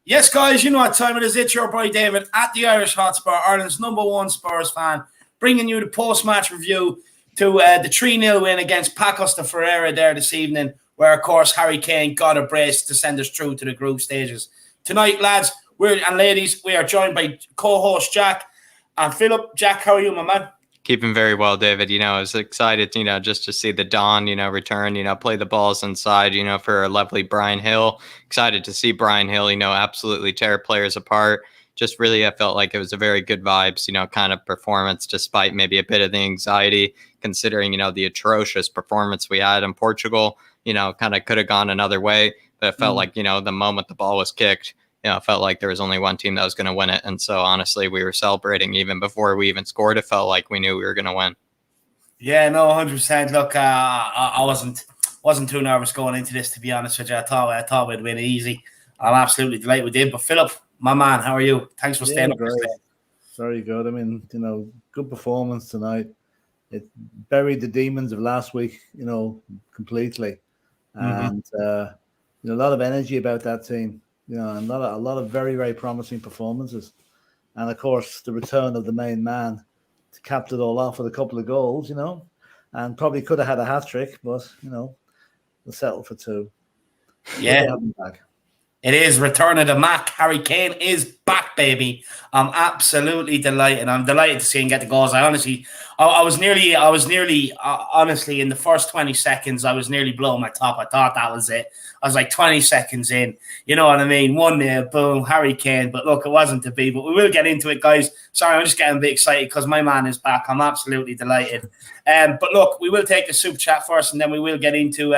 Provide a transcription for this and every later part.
Yes, guys, you know what time it is. It's your boy David at the Irish Hotspur, Ireland's #1 Spurs fan, bringing you the post-match review to the 3-0 win against Pacos de Ferreira there this evening, where, of course, Harry Kane got a brace to send us through to the group stages. Tonight, lads and ladies, we are joined by co-host Jack and Philip. Jack, how are you, my man? Keeping very well, David. I was excited, just to see the Don, return, play the balls inside, for a lovely Brian Hill. Excited to see Brian Hill, absolutely tear players apart. Just really, I felt like it was a very good vibes, kind of performance, despite maybe a bit of the anxiety, considering, the atrocious performance we had in Portugal, kind of could have gone another way. But it felt like, the moment the ball was kicked, it felt like there was only one team that was going to win it. And so, honestly, we were celebrating even before we even scored. It felt like we knew we were going to win. Yeah, no, 100%. Look, I wasn't too nervous going into this, to be honest with you. I thought we'd win easy. I'm absolutely delighted we did. But, Philip, my man, how are you? Thanks for staying up. Very good. I mean, good performance tonight. It buried the demons of last week, completely. And, a lot of energy about that team. And a lot of very, very promising performances. And, of course, the return of the main man to cap it all off with a couple of goals, and probably could have had a hat-trick, but, we'll settle for two. Yeah. It is return of the Mac. Harry Kane is back, baby. I'm absolutely delighted. I'm delighted to see him get the goals. I was nearly, honestly, in the first 20 seconds, I was nearly blowing my top. I thought that was it. I was like 20 seconds in. You know what I mean? 1-0, boom, Harry Kane. But look, it wasn't to be. But we will get into it, guys. Sorry, I'm just getting a bit excited because my man is back. I'm absolutely delighted. But look, we will take the super chat first, and then we will get into,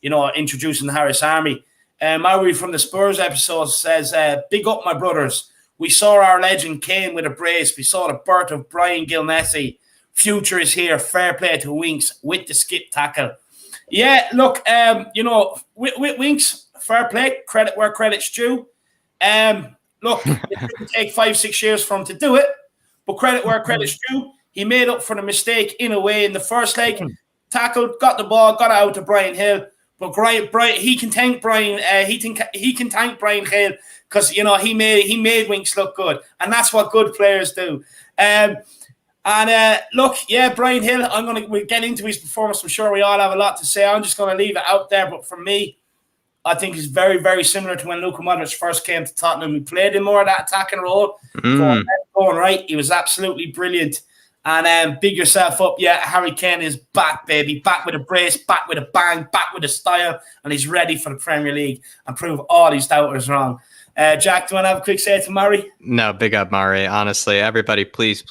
introducing the Harris Army. Maui from the Spurs episode says, big up, my brothers. We saw our legend Kane with a brace. We saw the birth of Brian Gil-Messi. Future is here. Fair play to Winks with the skip tackle. Yeah, look, with Winks, fair play. Credit where credit's due. Look, it didn't take 5-6 years for him to do it, but credit where credit's due. He made up for the mistake in a way in the first leg. Tackled, got the ball, got it out to Brian Hill. But Brian, he can thank Brian. He can thank Brian Hill because he made Winks look good, and that's what good players do. Look, yeah, Brian Hill. We'll get into his performance. I'm sure we all have a lot to say. I'm just going to leave it out there. But for me, I think it's very, very similar to when Luka Modric first came to Tottenham. We played in more of that attacking role, going right. He was absolutely brilliant. And big yourself up. Yeah, Harry Kane is back, baby. Back with a brace, back with a bang, back with a style. And he's ready for the Premier League and prove all these doubters wrong. Jack, do you want to have a quick say to Murray? No, big up, Murray. Honestly, everybody, please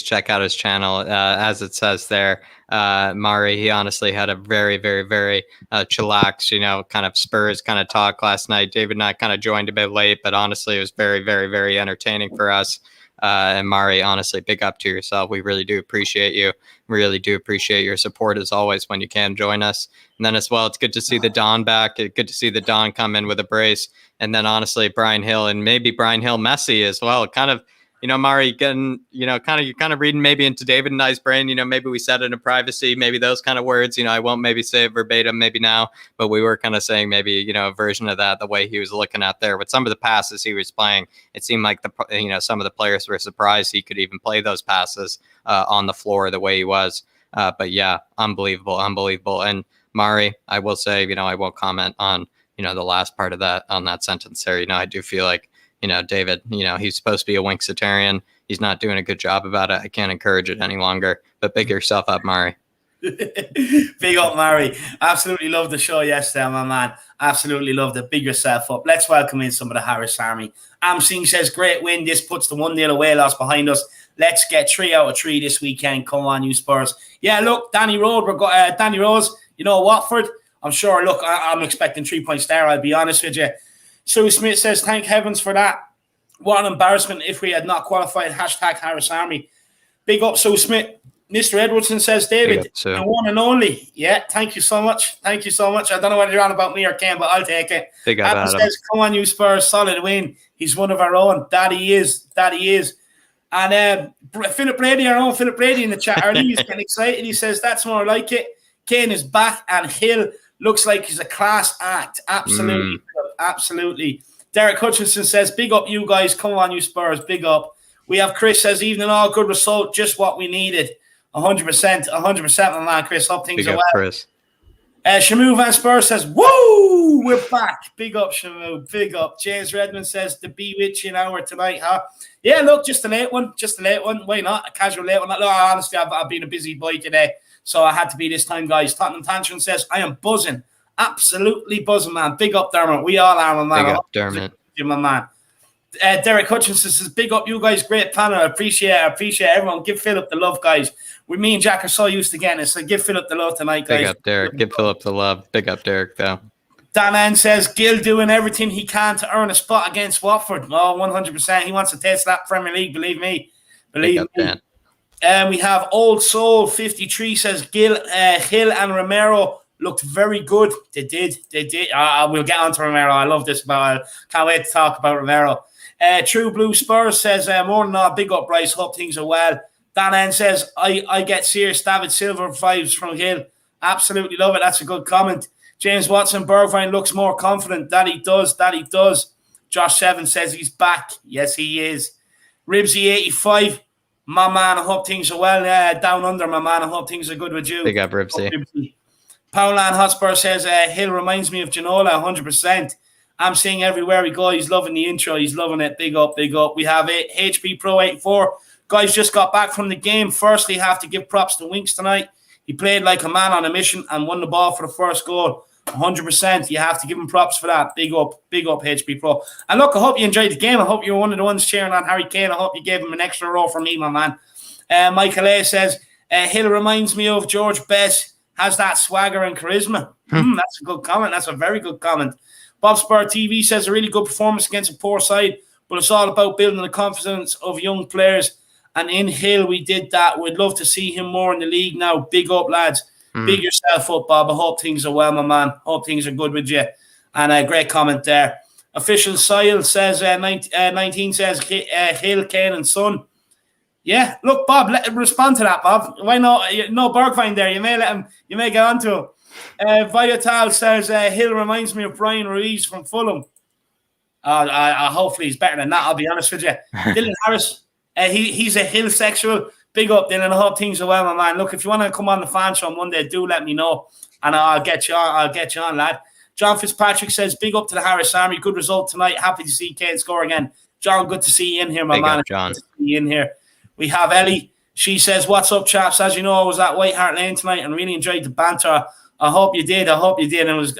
check out his channel. As it says there, Murray, he honestly had a very, very, very chillax, kind of Spurs kind of talk last night. David and I kind of joined a bit late, but honestly, it was very, very, very entertaining for us. And Mari, honestly, big up to yourself. We really do appreciate you. Really do appreciate your support as always when you can join us. And then as well, it's good to see the Don back. Good to see the Don come in with a brace. And then honestly, Brian Hill and maybe Brian Hill Messi as well. Kind of, Mari getting, you're kind of reading maybe into David and I's brain. Maybe we said it in privacy, maybe those kind of words. I won't maybe say it verbatim, maybe now, but we were kind of saying maybe, a version of that, the way he was looking at there with some of the passes he was playing. It seemed like some of the players were surprised he could even play those passes on the floor the way he was. But yeah, unbelievable. And Mari, I will say, I won't comment on, the last part of that, on that sentence there. I do feel like, David, he's supposed to be a Winksitarian. He's not doing a good job about it. I can't encourage it any longer. But big yourself up, Mari. Big up, Mari. Absolutely loved the show yesterday, my man. Absolutely loved it. Big yourself up. Let's welcome in some of the Harris Army. Singh says, great win. This puts the 1-0 away loss behind us. Let's get 3 out of 3 this weekend. Come on, you Spurs. Yeah, look, Danny Rose, Watford. I'm sure, look, I'm expecting 3 points there, I'll be honest with you. Sue Smith says, thank heavens for that. What an embarrassment if we had not qualified. Hashtag Harris Army. Big up, Sue Smith. Mr. Edwardson says, David, the one and only. Yeah, thank you so much. Thank you so much. I don't know whether you're on about me or Kane, but I'll take it. Big up, Adam says, come on, you Spurs, solid win. He's one of our own. That he is. And Philip Brady, our own Philip Brady in the chat early, he's getting excited. He says, that's more like it. Kane is back, and Hill looks like he's a class act. Absolutely. Absolutely. Derek Hutchinson says, big up you guys. Come on, you Spurs. Big up. We have Chris says, evening all, good result, just what we needed. 100%, my man, Chris. Hope things are well. Chris. Shamu Van Spur says, woo, we're back. Big up, Shamu. Big up. James Redmond says, to be with you an hour tonight, huh? Yeah, look, just a late one. Why not? A casual late one. Look, honestly, I've been a busy boy today, so I had to be this time, guys. Tottenham Tantrum says, I am buzzing. Absolutely buzzing, man. Big up, Dermot. We all are, my man. Big up, Dermot. You, my man. Derek Hutchinson says, big up you guys, great panel. I appreciate everyone. Give Philip the love, guys. Me and Jack are so used to getting it, so give Philip the love tonight, guys. Big up, Derek. Give Philip the love. Big up, Derek, though. Dan Ann says, Gil doing everything he can to earn a spot against Watford. Oh, 100%. He wants to taste that Premier League, believe me. Believe me. Dan. We have Old Soul 53 says, Hill and Romero looked very good. They did. We'll get on to Romero. I love this. Can't wait to talk about Romero. True Blue Spurs says, more than all, big up, Bryce. Hope things are well. Dan N says, I get serious David Silver vibes from Hill. Absolutely love it. That's a good comment. James Watson Bergvine looks more confident. That he does. Josh Seven says he's back. Yes, he is. Ribsy 85. My man, I hope things are well. Down under, my man. I hope things are good with you. Big up, Ribsy. Paulan Hotspur says, Hill reminds me of Ginola 100%. I'm seeing everywhere we go. He's loving the intro. He's loving it. Big up. We have HP Pro 84. Guys just got back from the game. Firstly, have to give props to Winks tonight. He played like a man on a mission and won the ball for the first goal. 100%. You have to give him props for that. Big up, HP Pro. And look, I hope you enjoyed the game. I hope you were one of the ones cheering on Harry Kane. I hope you gave him an extra row for me, my man. Michael A says, Hill reminds me of George Best. Has that swagger and charisma. That's a good comment. That's a very good comment. Bob Spur TV says, a really good performance against a poor side, but it's all about building the confidence of young players. And in Hill, we did that. We'd love to see him more in the league now. Big up, lads. Big yourself up, Bob. I hope things are well, my man. Hope things are good with you. And a great comment there. Official Sile says, 19 says, Hill, Kane and Son. Yeah, look, Bob, respond to that, Bob. Why not? No Bergvine there. You may get on to him. Viatal says, Hill reminds me of Brian Ruiz from Fulham. Hopefully he's better than that, I'll be honest with you. Dylan Harris, he's a Hill sexual. Big up, Dylan. I hope things are well, my man. Look, if you want to come on the fan show on Monday, do let me know, and I'll get you on, lad. John Fitzpatrick says, big up to the Harris Army. Good result tonight. Happy to see Kane score again. John, good to see you in here, my man. Up, John. Good to see you in here. We have Ellie. She says, what's up, chaps? As you know, I was at White Hart Lane tonight and really enjoyed the banter. I hope you did. And it was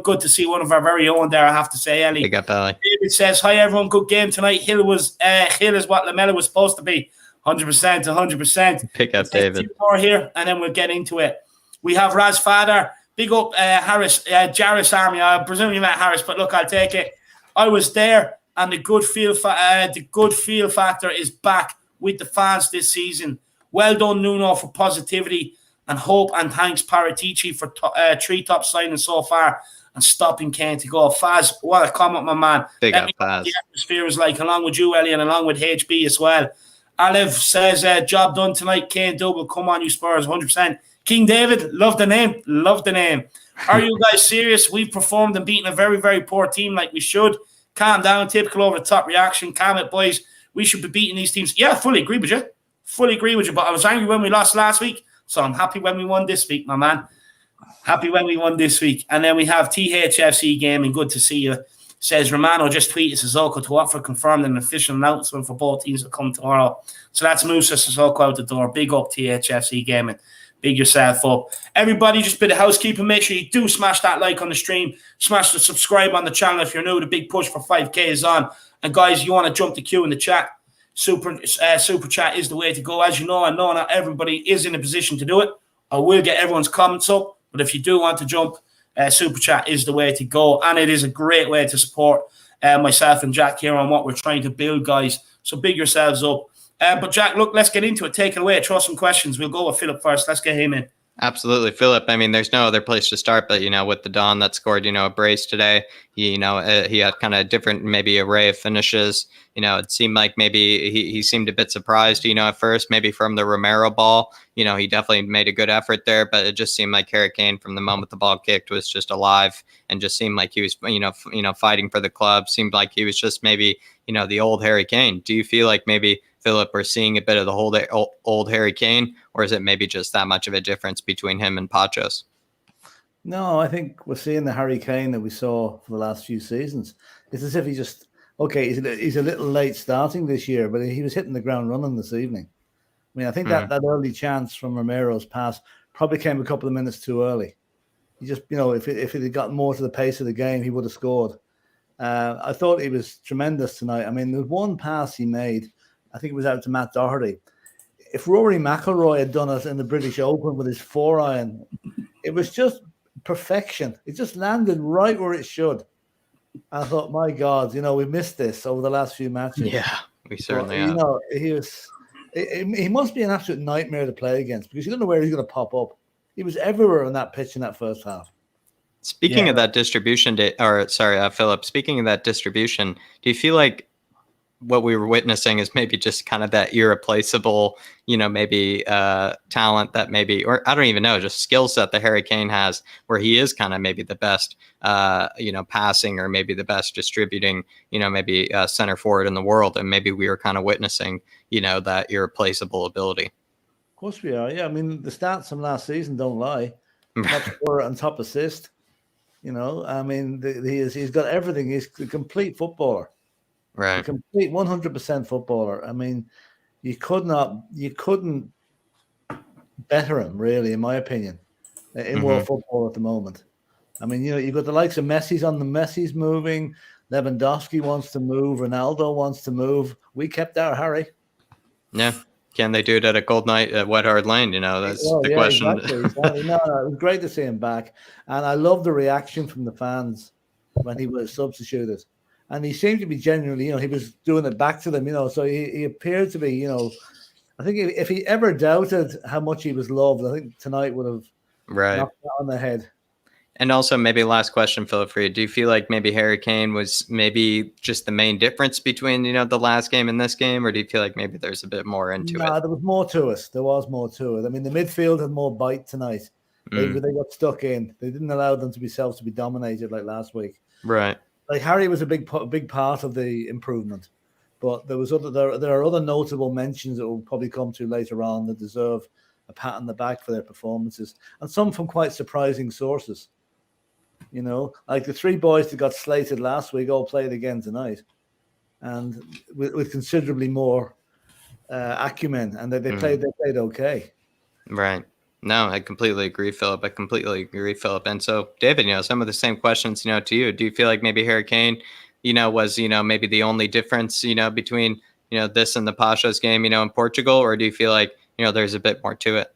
good to see one of our very own there, I have to say, Ellie. Big up, Ellie. David says, hi, everyone. Good game tonight. Hill is what Lamella was supposed to be. 100%. Pick up, David. 2 more here, and then we'll get into it. We have Raz Fader. Big up, Harris, Jarris Army. I presume you met Harris, but look, I'll take it. I was there, and the good feel factor is back with the fans this season. Well done, Nuno, for positivity and hope, and thanks, Paratici, for 3 top signings so far and stopping Kane to go. Faz, what a comment, my man. Big up, Faz. The atmosphere is like, along with you, Ellie, and along with HB as well. Alev says, job done tonight, Kane double. Come on, you Spurs, 100%. King David, love the name. Are you guys serious? We've performed and beaten a very, very poor team like we should. Calm down, typical over the top reaction. Calm it, boys. We should be beating these teams. Yeah, fully agree with you. But I was angry when we lost last week, so I'm happy when we won this week, my man. And then we have THFC Gaming. Good to see you. Says Romano just tweeted Sissoko to Watford, confirmed an official announcement for both teams to come tomorrow. So that's Musa Sissoko out the door. Big up THFC Gaming. Big yourself up. Everybody, just a bit of housekeeping. Make sure you do smash that like on the stream. Smash the subscribe on the channel if you're new. The big push for 5K is on. And guys, you want to jump the queue in the chat. Super chat is the way to go. As you know, I know not everybody is in a position to do it. I will get everyone's comments up. But if you do want to jump, Super Chat is the way to go, and it is a great way to support myself and Jack here on what we're trying to build, guys. So big yourselves up. But Jack, look, let's get into it. Take it away. Throw some questions. We'll go with Philip first. Let's get him in. Absolutely, Philip. I mean, there's no other place to start, but with the Don that scored, a brace today. He had kind of different, maybe array of finishes. It seemed like maybe he seemed a bit surprised, at first, maybe from the Romero ball. He definitely made a good effort there, but it just seemed like Harry Kane from the moment the ball kicked was just alive and just seemed like he was, fighting for the club. Seemed like he was just maybe, the old Harry Kane. Do you feel like maybe, Philip, we're seeing a bit of the old Harry Kane, or is it maybe just that much of a difference between him and Pacos? No, I think we're seeing the Harry Kane that we saw for the last few seasons. It's as if he's a little late starting this year, but he was hitting the ground running this evening. I mean, I think that early chance from Romero's pass probably came a couple of minutes too early. He just, if it had gotten more to the pace of the game, he would have scored. I thought he was tremendous tonight. I mean, there was one pass he made, I think it was out to Matt Doherty. If Rory McIlroy had done it in the British Open with his 4-iron, it was just perfection. It just landed right where it should. I thought, my God, we missed this over the last few matches. Yeah, we certainly have. He must be an absolute nightmare to play against because you don't know where he's going to pop up. He was everywhere on that pitch in that first half. Speaking of that distribution, Philip, speaking of that distribution, do you feel like what we were witnessing is maybe just kind of that irreplaceable, maybe talent that maybe, or I don't even know, just skill set that Harry Kane has, where he is kind of maybe the best, passing or maybe the best distributing, maybe center forward in the world. And maybe we were kind of witnessing, that irreplaceable ability. Of course we are. Yeah. I mean, the stats from last season don't lie. Top scorer and top assist. I mean, he's got everything. He's a complete footballer. Right. A complete 100% footballer. I mean, you couldn't better him, really, in my opinion, in world football at the moment. I mean, you've got the likes of Messi's on the Messi's moving. Lewandowski wants to move. Ronaldo wants to move. We kept our Harry. Yeah. Can they do it at a cold night at Wet Hard Lane? That's the question. Exactly. No, it was great to see him back. And I love the reaction from the fans when he was substituted. And he seemed to be genuinely, he was doing it back to them, so he appeared to be, I think if he ever doubted how much he was loved, I think tonight would have knocked that on the head. And also maybe last question, Philip, for you. Do you feel like maybe Harry Kane was maybe just the main difference between, the last game and this game? Or do you feel like maybe there's a bit more into it? No, there was more to it. There was more to it. I mean, the midfield had more bite tonight. They got stuck in. They didn't allow them to be dominated like last week. Right. Like Harry was a big part of the improvement, but there are other notable mentions that we'll probably come to later on that deserve a pat on the back for their performances, and some from quite surprising sources. Like the three boys that got slated last week all played again tonight, and with considerably more acumen, and they played okay. Right. No, I completely agree, Philip. And so, David, some of the same questions, to you. Do you feel like maybe Harry Kane, was, maybe the only difference, between, this and the Pacos game, in Portugal, or do you feel like, there's a bit more to it?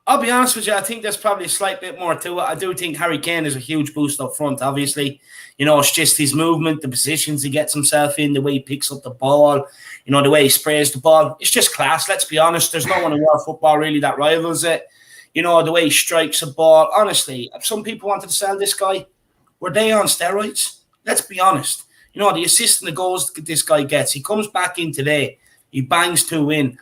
I'll be honest with you. I think there's probably a slight bit more to it. I do think Harry Kane is a huge boost up front, obviously. It's just his movement, the positions he gets himself in, the way he picks up the ball, the way he sprays the ball. It's just class, let's be honest. There's no one in world football really that rivals it. The way he strikes a ball. Honestly, some people wanted to sell this guy. Were they on steroids? Let's be honest. The assist and the goals this guy gets. He comes back in today. He bangs 2 in.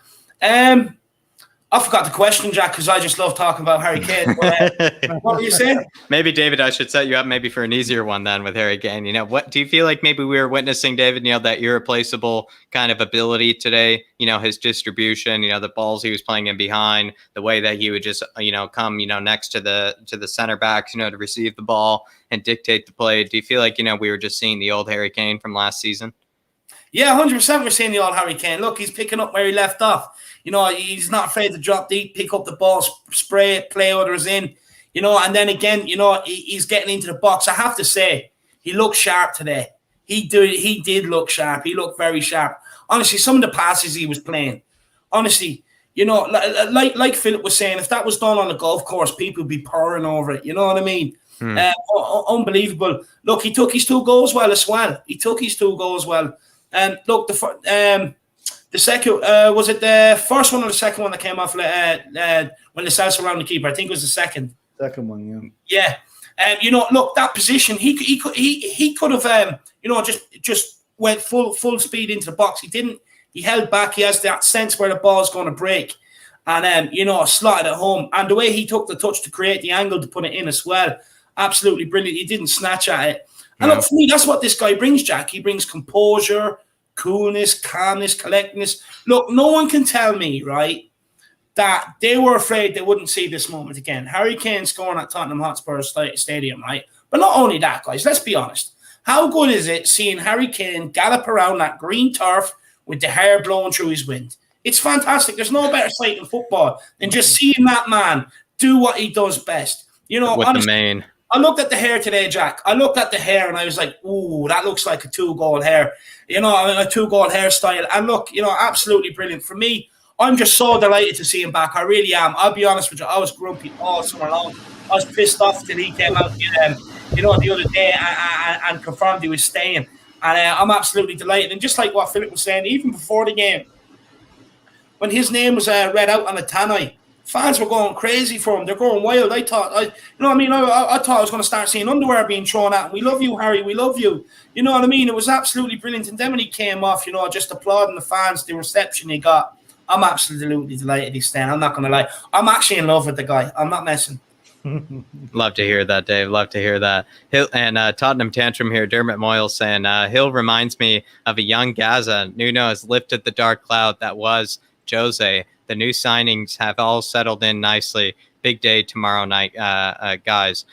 I forgot the question, Jack, because I just love talking about Harry Kane. What were you saying? Maybe, David, I should set you up maybe for an easier one then with Harry Kane. What do you feel like maybe we were witnessing, David, that irreplaceable kind of ability today, his distribution, the balls he was playing in behind, the way that he would just, come, next to the center backs, to receive the ball and dictate the play. Do you feel like, we were just seeing the old Harry Kane from last season? Yeah, 100% we're seeing the old Harry Kane. Look, he's picking up where he left off. He's not afraid to drop deep, pick up the ball, spray it, play others in, and then again, he's getting into the box. I have to say, he looked sharp today. He did look sharp. He looked very sharp. Honestly, some of the passes he was playing, honestly, like Philip was saying, if that was done on a golf course, people would be purring over it. You know what I mean? Unbelievable. Look, he took his 2 goals well as well. And look, the second, was it the first one or the second one that came off when Lascelles around the keeper? I think it was the second. Second one, yeah. You know, look, that position, he could have, you know, just went full speed into the box. He didn't. He held back. He has that sense where the ball's going to break, and you know, slotted it home. And the way he took the touch to create the angle to put it in as well, absolutely brilliant. He didn't snatch at it. And look, for me, that's what this guy brings, Jack. He brings composure, coolness, calmness, collectedness. Look, no one can tell me, right, that they were afraid they wouldn't see this moment again. Harry Kane scoring at Tottenham Hotspur Stadium, right? But not only that, guys, let's be honest. How good is it seeing Harry Kane gallop around that green turf with the hair blowing through his wind? It's fantastic. There's no better sight in football than just seeing that man do what he does best. You know, with honestly, the mane. I looked at the hair today, Jack. I looked at the hair and I was like, ooh, that looks like a 2-goal hair. You know, a 2-goal hairstyle. And look, you know, absolutely brilliant. For me, I'm just so delighted to see him back. I really am. I'll be honest with you. I was grumpy all summer long. I was pissed off till he came out, you know, the other day and confirmed he was staying. And I'm absolutely delighted. And just like what Philip was saying, even before the game, when his name was read out on the tannoy, fans were going crazy for him. They're going wild. I thought I thought I was going to start seeing underwear being thrown at him. We love you, Harry. We love you. You know what I mean? It was absolutely brilliant. And then when he came off, you know, just applauding the fans, the reception he got, I'm absolutely delighted he's staying. I'm not going to lie. I'm actually in love with the guy. I'm not messing. Love to hear that, Dave. Love to hear that. Hill and Tottenham Tantrum here. Dermot Moyle saying, Hill reminds me of a young Gaza. Nuno has lifted the dark cloud that was Jose. The new signings have all settled in nicely. Big day tomorrow night, guys.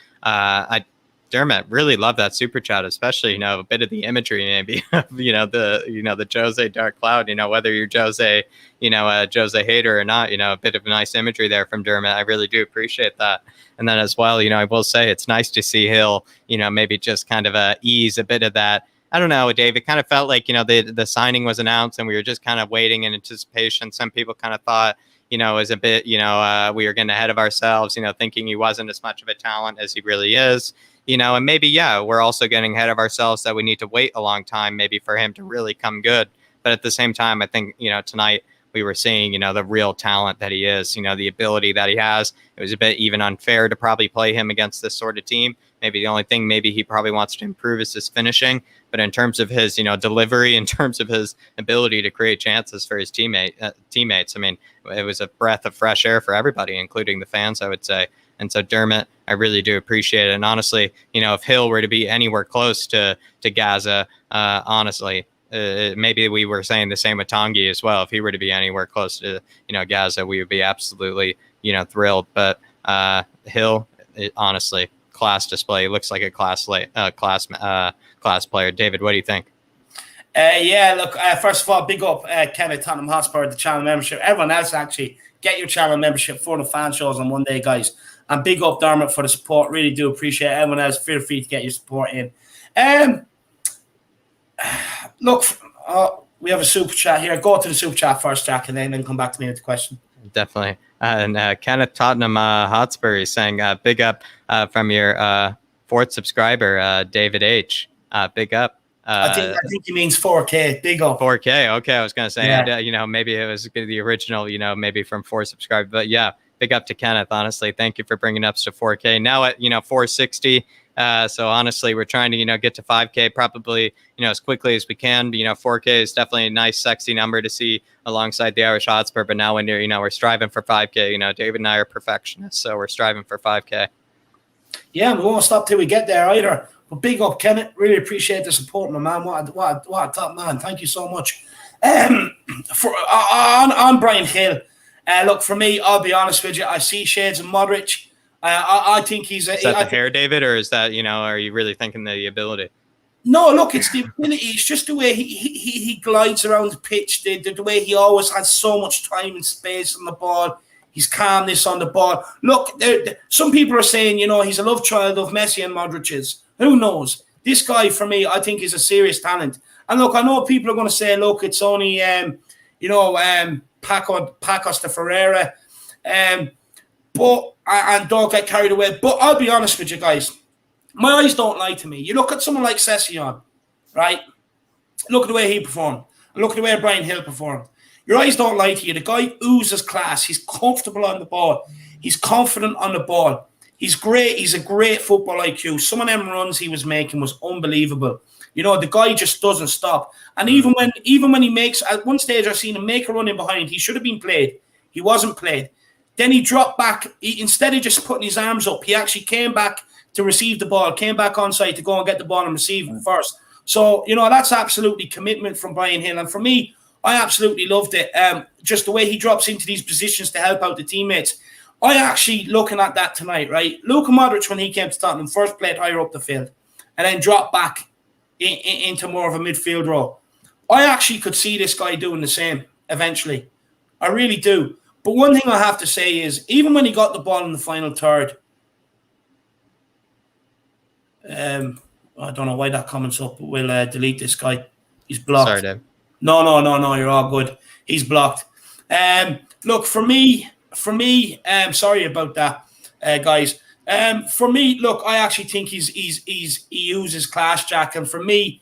Dermot, really love that super chat, especially, you know, a bit of the imagery, maybe, the Jose dark cloud, you know, whether you're Jose, you know, a Jose hater or not, you know, a bit of nice imagery there from Dermot. I really do appreciate that. And then as well, you know, I will say it's nice to see Hill, you know, maybe just kind of ease a bit of that. I don't know, Dave, it kind of felt like, you know, the signing was announced and we were just kind of waiting in anticipation. Some people kind of thought, you know, is a bit, you know, we were getting ahead of ourselves, you know, thinking he wasn't as much of a talent as he really is. You know, and maybe, yeah, we're also getting ahead of ourselves that we need to wait a long time maybe for him to really come good. But at the same time, I think, you know, tonight we were seeing, you know, the real talent that he is, you know, the ability that he has. It was a bit even unfair to probably play him against this sort of team. Maybe the only thing maybe he probably wants to improve is his finishing. But in terms of his, you know, delivery, in terms of his ability to create chances for his teammates, I mean, it was a breath of fresh air for everybody, including the fans, I would say. And so, Dermot, I really do appreciate it. And honestly, you know, if Hill were to be anywhere close to Gaza, honestly, maybe we were saying the same with Tanguy as well. If he were to be anywhere close to, you know, Gaza, we would be absolutely, you know, thrilled. But Hill, honestly, class display. Looks like a class player. David, what do you think? Yeah, look, first of all, big up Kenneth, Tottenham Hotspur, the channel membership. Everyone else, actually, get your channel membership for the fan shows on Monday, guys. And big up Dermot for the support. Really do appreciate it. Everyone else, feel free to get your support in. Look, we have a super chat here. Go to the super chat first, Jack, and then come back to me with the question. Definitely. And Kenneth Tottenham Hotspur is saying, big up from your fourth subscriber, David H. Big up. I think he means 4K. Big up. 4K. Okay, I was going to say, yeah. You know, maybe it was the original, you know, maybe from 4 subscribers. But yeah, big up to Kenneth, honestly. Thank you for bringing us to 4K. Now at, you know, 460. So honestly, we're trying to, you know, get to 5K probably, you know, as quickly as we can. You know, 4K is definitely a nice, sexy number to see alongside the Irish Hotspur. But now when you're, you know, we're striving for 5K. You know, David and I are perfectionists, so we're striving for 5K. Yeah, we won't stop till we get there either. But big up, Kenneth. Really appreciate the support, my man. What a top man. Thank you so much. On Brian Hill, look, for me, I'll be honest with you, I see shades of Modric. I think he's a... Is that the hair, David, or is that, you know, are you really thinking the ability? No, look, it's the ability. It's just the way he glides around the pitch, the way he always has so much time and space on the ball, his calmness on the ball. Look, some people are saying, you know, he's a love child of Messi and Modric's. Who knows? This guy, for me, I think is a serious talent. And look, I know people are going to say, look, it's only, Pacos to Ferreira. But and don't get carried away. But I'll be honest with you guys. My eyes don't lie to me. You look at someone like Session, right? Look at the way he performed. Look at the way Brian Hill performed. Your eyes don't lie to you. The guy oozes class. He's comfortable on the ball. He's confident on the ball. He's great. He's a great football IQ. Some of them runs he was making was unbelievable. You know, the guy just doesn't stop. And even when he makes, at one stage I've seen him make a run in behind. He should have been played. He wasn't played. Then he dropped back. Instead of just putting his arms up, he actually came back to receive the ball, came back on site to go and get the ball and receive it first. So, you know, that's absolutely commitment from Brian Hill. And for me, I absolutely loved it. Just the way he drops into these positions to help out the teammates. I actually, looking at that tonight, right? Luka Modric, when he came to Tottenham, first played higher up the field and then dropped back into more of a midfield role. I actually could see this guy doing the same eventually. I really do. But one thing I have to say is, even when he got the ball in the final third, I don't know why that comment's up, but we'll delete this guy. He's blocked. Sorry, Dave. No, you're all good. He's blocked. Look, for me, sorry about that, guys. For me, look, I actually think he uses class, Jack, and for me,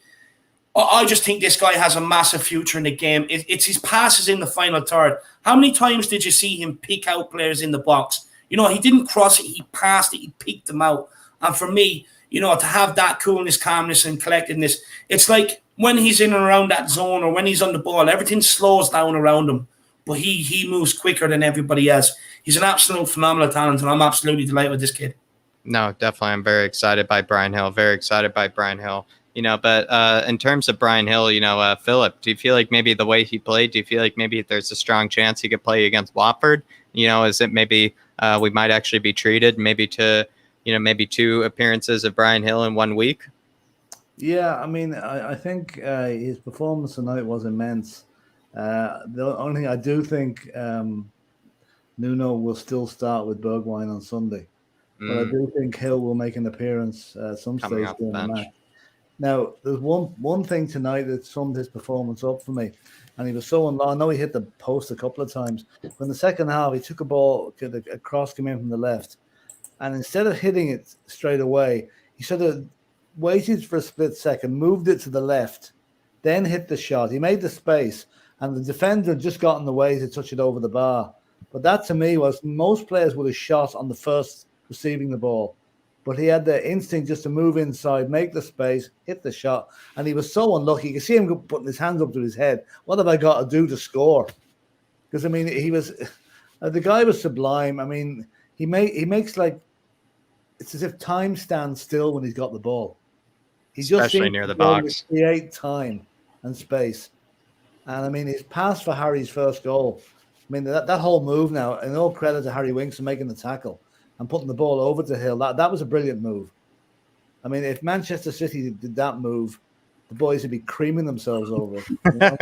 I just think this guy has a massive future in the game. It's his passes in the final third. How many times did you see him pick out players in the box? You know, he didn't cross it, he passed it, he picked them out. And for me, you know, to have that coolness, calmness, and collectedness, it's like when he's in and around that zone or when he's on the ball, everything slows down around him. But he moves quicker than everybody else. He's an absolute phenomenal talent, and I'm absolutely delighted with this kid. No, definitely. I'm very excited by Brian Hill. Very excited by Brian Hill. You know, but in terms of Brian Hill, you know, Philip, do you feel like maybe the way he played, do you feel like maybe there's a strong chance he could play against Watford? You know, is it maybe we might actually be treated maybe to, you know, maybe 2 appearances of Brian Hill in 1 week? Yeah, I mean, I think his performance tonight was immense. The only thing I do think Nuno will still start with Bergwijn on Sunday. But I do think Hill will make an appearance some stage during the match. Now, there's one thing tonight that summed his performance up for me, and he was so I know he hit the post a couple of times. But in the second half, he took a ball, a cross came in from the left, and instead of hitting it straight away, he sort of waited for a split second, moved it to the left, then hit the shot. He made the space, and the defender just got in the way to touch it over the bar. But that, to me, was most players would have shot on the first receiving the ball. But he had the instinct just to move inside, make the space, hit the shot. And he was so unlucky. You could see him putting his hands up to his head. What have I got to do to score? Because, I mean, he was the guy was sublime. I mean, he makes like it's as if time stands still when he's got the ball. He Especially just near the box. Create time and space. And I mean, his pass for Harry's first goal. I mean, that whole move now, and all credit to Harry Winks for making the tackle and putting the ball over to Hill. That was a brilliant move. I mean, if Manchester City did that move, the boys would be creaming themselves over it. You know?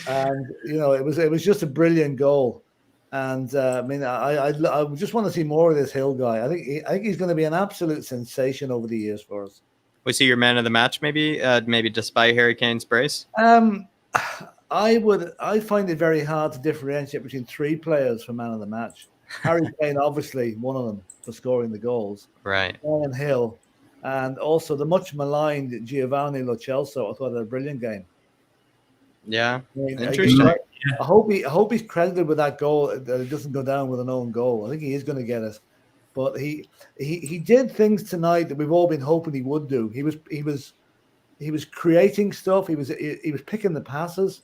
And you know, it was just a brilliant goal. And I mean, I just want to see more of this Hill guy. I think he's going to be an absolute sensation over the years for us. Was he your man of the match? Maybe despite Harry Kane's brace. I find it very hard to differentiate between 3 players for man of the match. Harry Kane, obviously, one of them for scoring the goals. Right. Brian Hill, and also the much maligned Giovanni Lo Celso. I thought had a brilliant game. Yeah, I mean, interesting. I hope he's credited with that goal. That it doesn't go down with an own goal. I think he is going to get it. But he did things tonight that we've all been hoping he would do. He was creating stuff. He was picking the passes.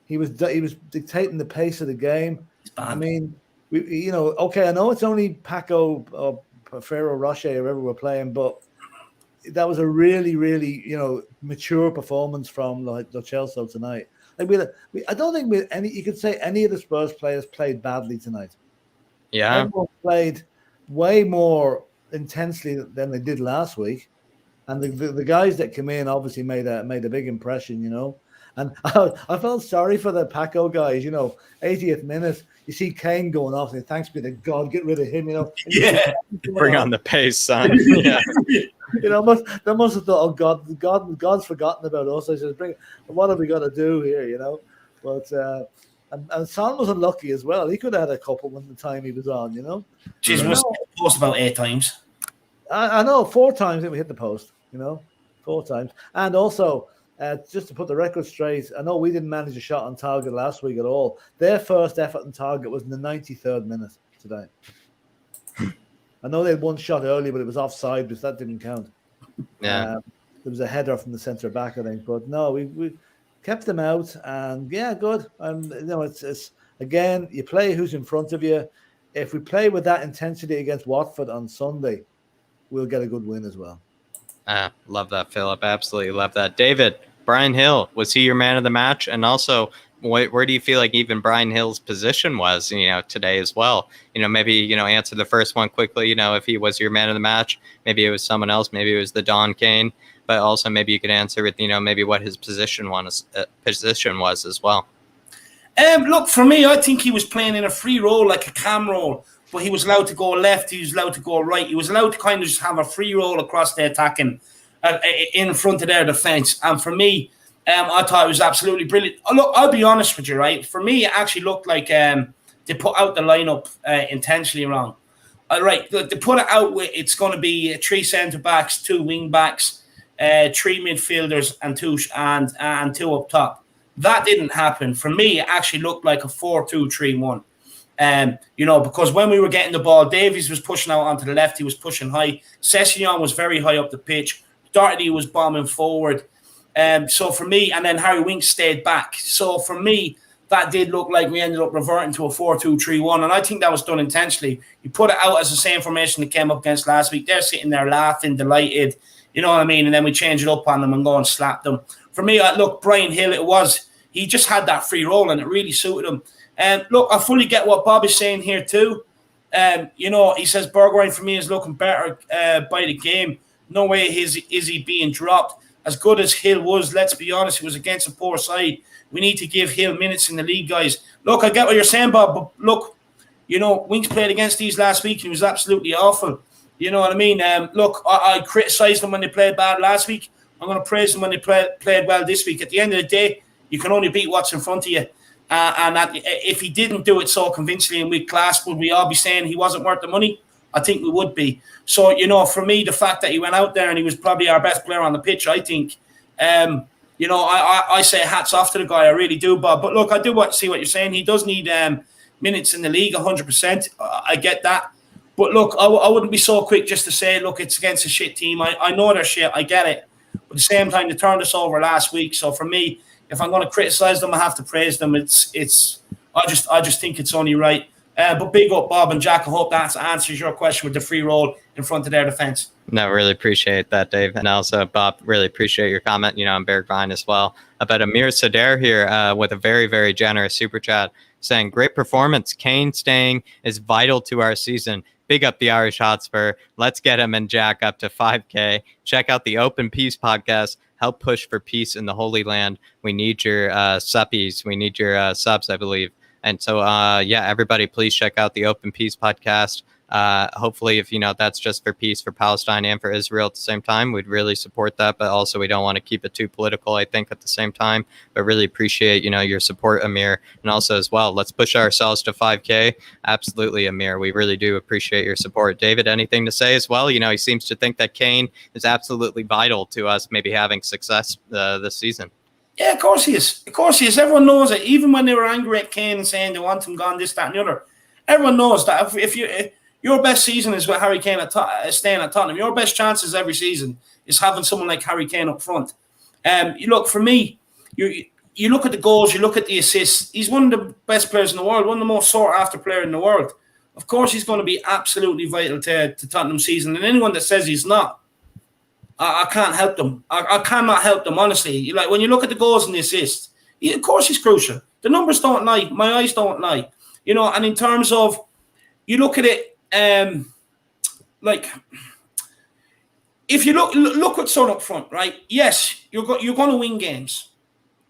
He was dictating the pace of the game. I mean, I know it's only Paco or Ferreira, Roche, or whoever we're playing, but that was a really, really, mature performance from Lo Celso tonight. Like I don't think you could say any of the Spurs players played badly tonight. Yeah, everyone played way more intensely than they did last week, and the guys that came in obviously made a big impression, And I felt sorry for the Paco guys. 80th minute, you see Kane going off, and thanks be to God, get rid of him. Yeah, bring on the pace, son. Yeah. They must have thought, oh God's forgotten about us. I said, what have we got to do here? But and Son was unlucky as well. He could have had a couple when the time he was on. Jeez, must have post about 8 times. I know 4 times that we hit the post, 4 times. And also, just to put the record straight, I know we didn't manage a shot on target last week at all. Their first effort on target was in the 93rd minute today. I know they had 1 shot early, but it was offside, because that didn't count. Yeah. There was a header from the centre back, I think. But no, we kept them out, and yeah, good. And it's again, you play who's in front of you. If we play with that intensity against Watford on Sunday, we'll get a good win as well. Love that, Philip. Absolutely love that. David, Brian Hill, was he your man of the match? And also, where do you feel like even Brian Hill's position was, today as well? Maybe, answer the first one quickly, if he was your man of the match, maybe it was someone else, maybe it was the Don Kane, but also maybe you could answer with, maybe what his position was as well. Look, for me, I think he was playing in a free role, like a cam role, but he was allowed to go left, he was allowed to go right, he was allowed to kind of just have a free role across the attacking in front of their defence. And for me, I thought it was absolutely brilliant. Look, I'll be honest with you, right? For me, it actually looked like they put out the lineup intentionally wrong. Right, they put it out with it's going to be 3 centre backs, 2 wing backs, 3 midfielders, and 2 up top. That didn't happen. For me, it actually looked like a 4-2-3-1. Because when we were getting the ball, Davies was pushing out onto the left. He was pushing high. Sessegnon was very high up the pitch. Doherty was bombing forward. So for me, and then Harry Winks stayed back. So for me, that did look like we ended up reverting to a 4-2-3-1. And I think that was done intentionally. You put it out as the same formation that came up against last week. They're sitting there laughing, delighted. You know what I mean? And then we change it up on them and go and slap them. For me, look, Brian Hill, he just had that free role and it really suited him. Look, I fully get what Bob is saying here too. He says Bergwijn for me is looking better by the game. No way is he being dropped. As good as Hill was, let's be honest, he was against a poor side. We need to give Hill minutes in the league, guys. Look, I get what you're saying, Bob, but look, Winks played against these last week and he was absolutely awful. You know what I mean? Look, I criticised them when they played bad last week. I'm going to praise them when they played well this week. At the end of the day, you can only beat what's in front of you. If he didn't do it so convincingly and with class, would we all be saying he wasn't worth the money? I think we would be. So, for me, the fact that he went out there and he was probably our best player on the pitch, I think, I say hats off to the guy. I really do, Bob. But look, I do see what you're saying. He does need minutes in the league, 100%. I get that. But look, I wouldn't be so quick just to say, look, it's against a shit team. I know they're shit. I get it. But at the same time, they turned us over last week. So for me, if I'm going to criticize them, I have to praise them. I just think it's only right. But big up, Bob and Jack. I hope that answers your question with the free role in front of their defence. No, really appreciate that, Dave. And also, Bob, really appreciate your comment, on Bergwijn as well. About Amir Sadair here with a very, very generous super chat saying, great performance. Kane staying is vital to our season. Big up the Irish Hotspur. Let's get him and Jack up to 5K. Check out the Open Peace podcast. Help push for peace in the Holy Land. We need your suppies. We need your subs, I believe. And so, everybody, please check out the Open Peace podcast. Hopefully, if that's just for peace for Palestine and for Israel at the same time, we'd really support that. But also, we don't want to keep it too political, I think, at the same time. But really appreciate, your support, Amir. And also as well, let's push ourselves to 5K. Absolutely, Amir. We really do appreciate your support. David, anything to say as well? He seems to think that Kane is absolutely vital to us maybe having success this season. Yeah, of course he is. Of course he is. Everyone knows it. Even when they were angry at Kane and saying they want him gone, this, that, and the other. Everyone knows that if your best season is with Harry Kane staying at Tottenham, your best chances every season is having someone like Harry Kane up front. You look, for me, you look at the goals, you look at the assists. He's one of the best players in the world, one of the most sought-after players in the world. Of course, he's going to be absolutely vital to Tottenham's season. And anyone that says he's not, I can't help them. I cannot help them, honestly. Like when you look at the goals and the assists, of course he's crucial. The numbers don't lie. My eyes don't lie. And in terms of, you look at it, if you look what's on up front, right? Yes, you're going to win games,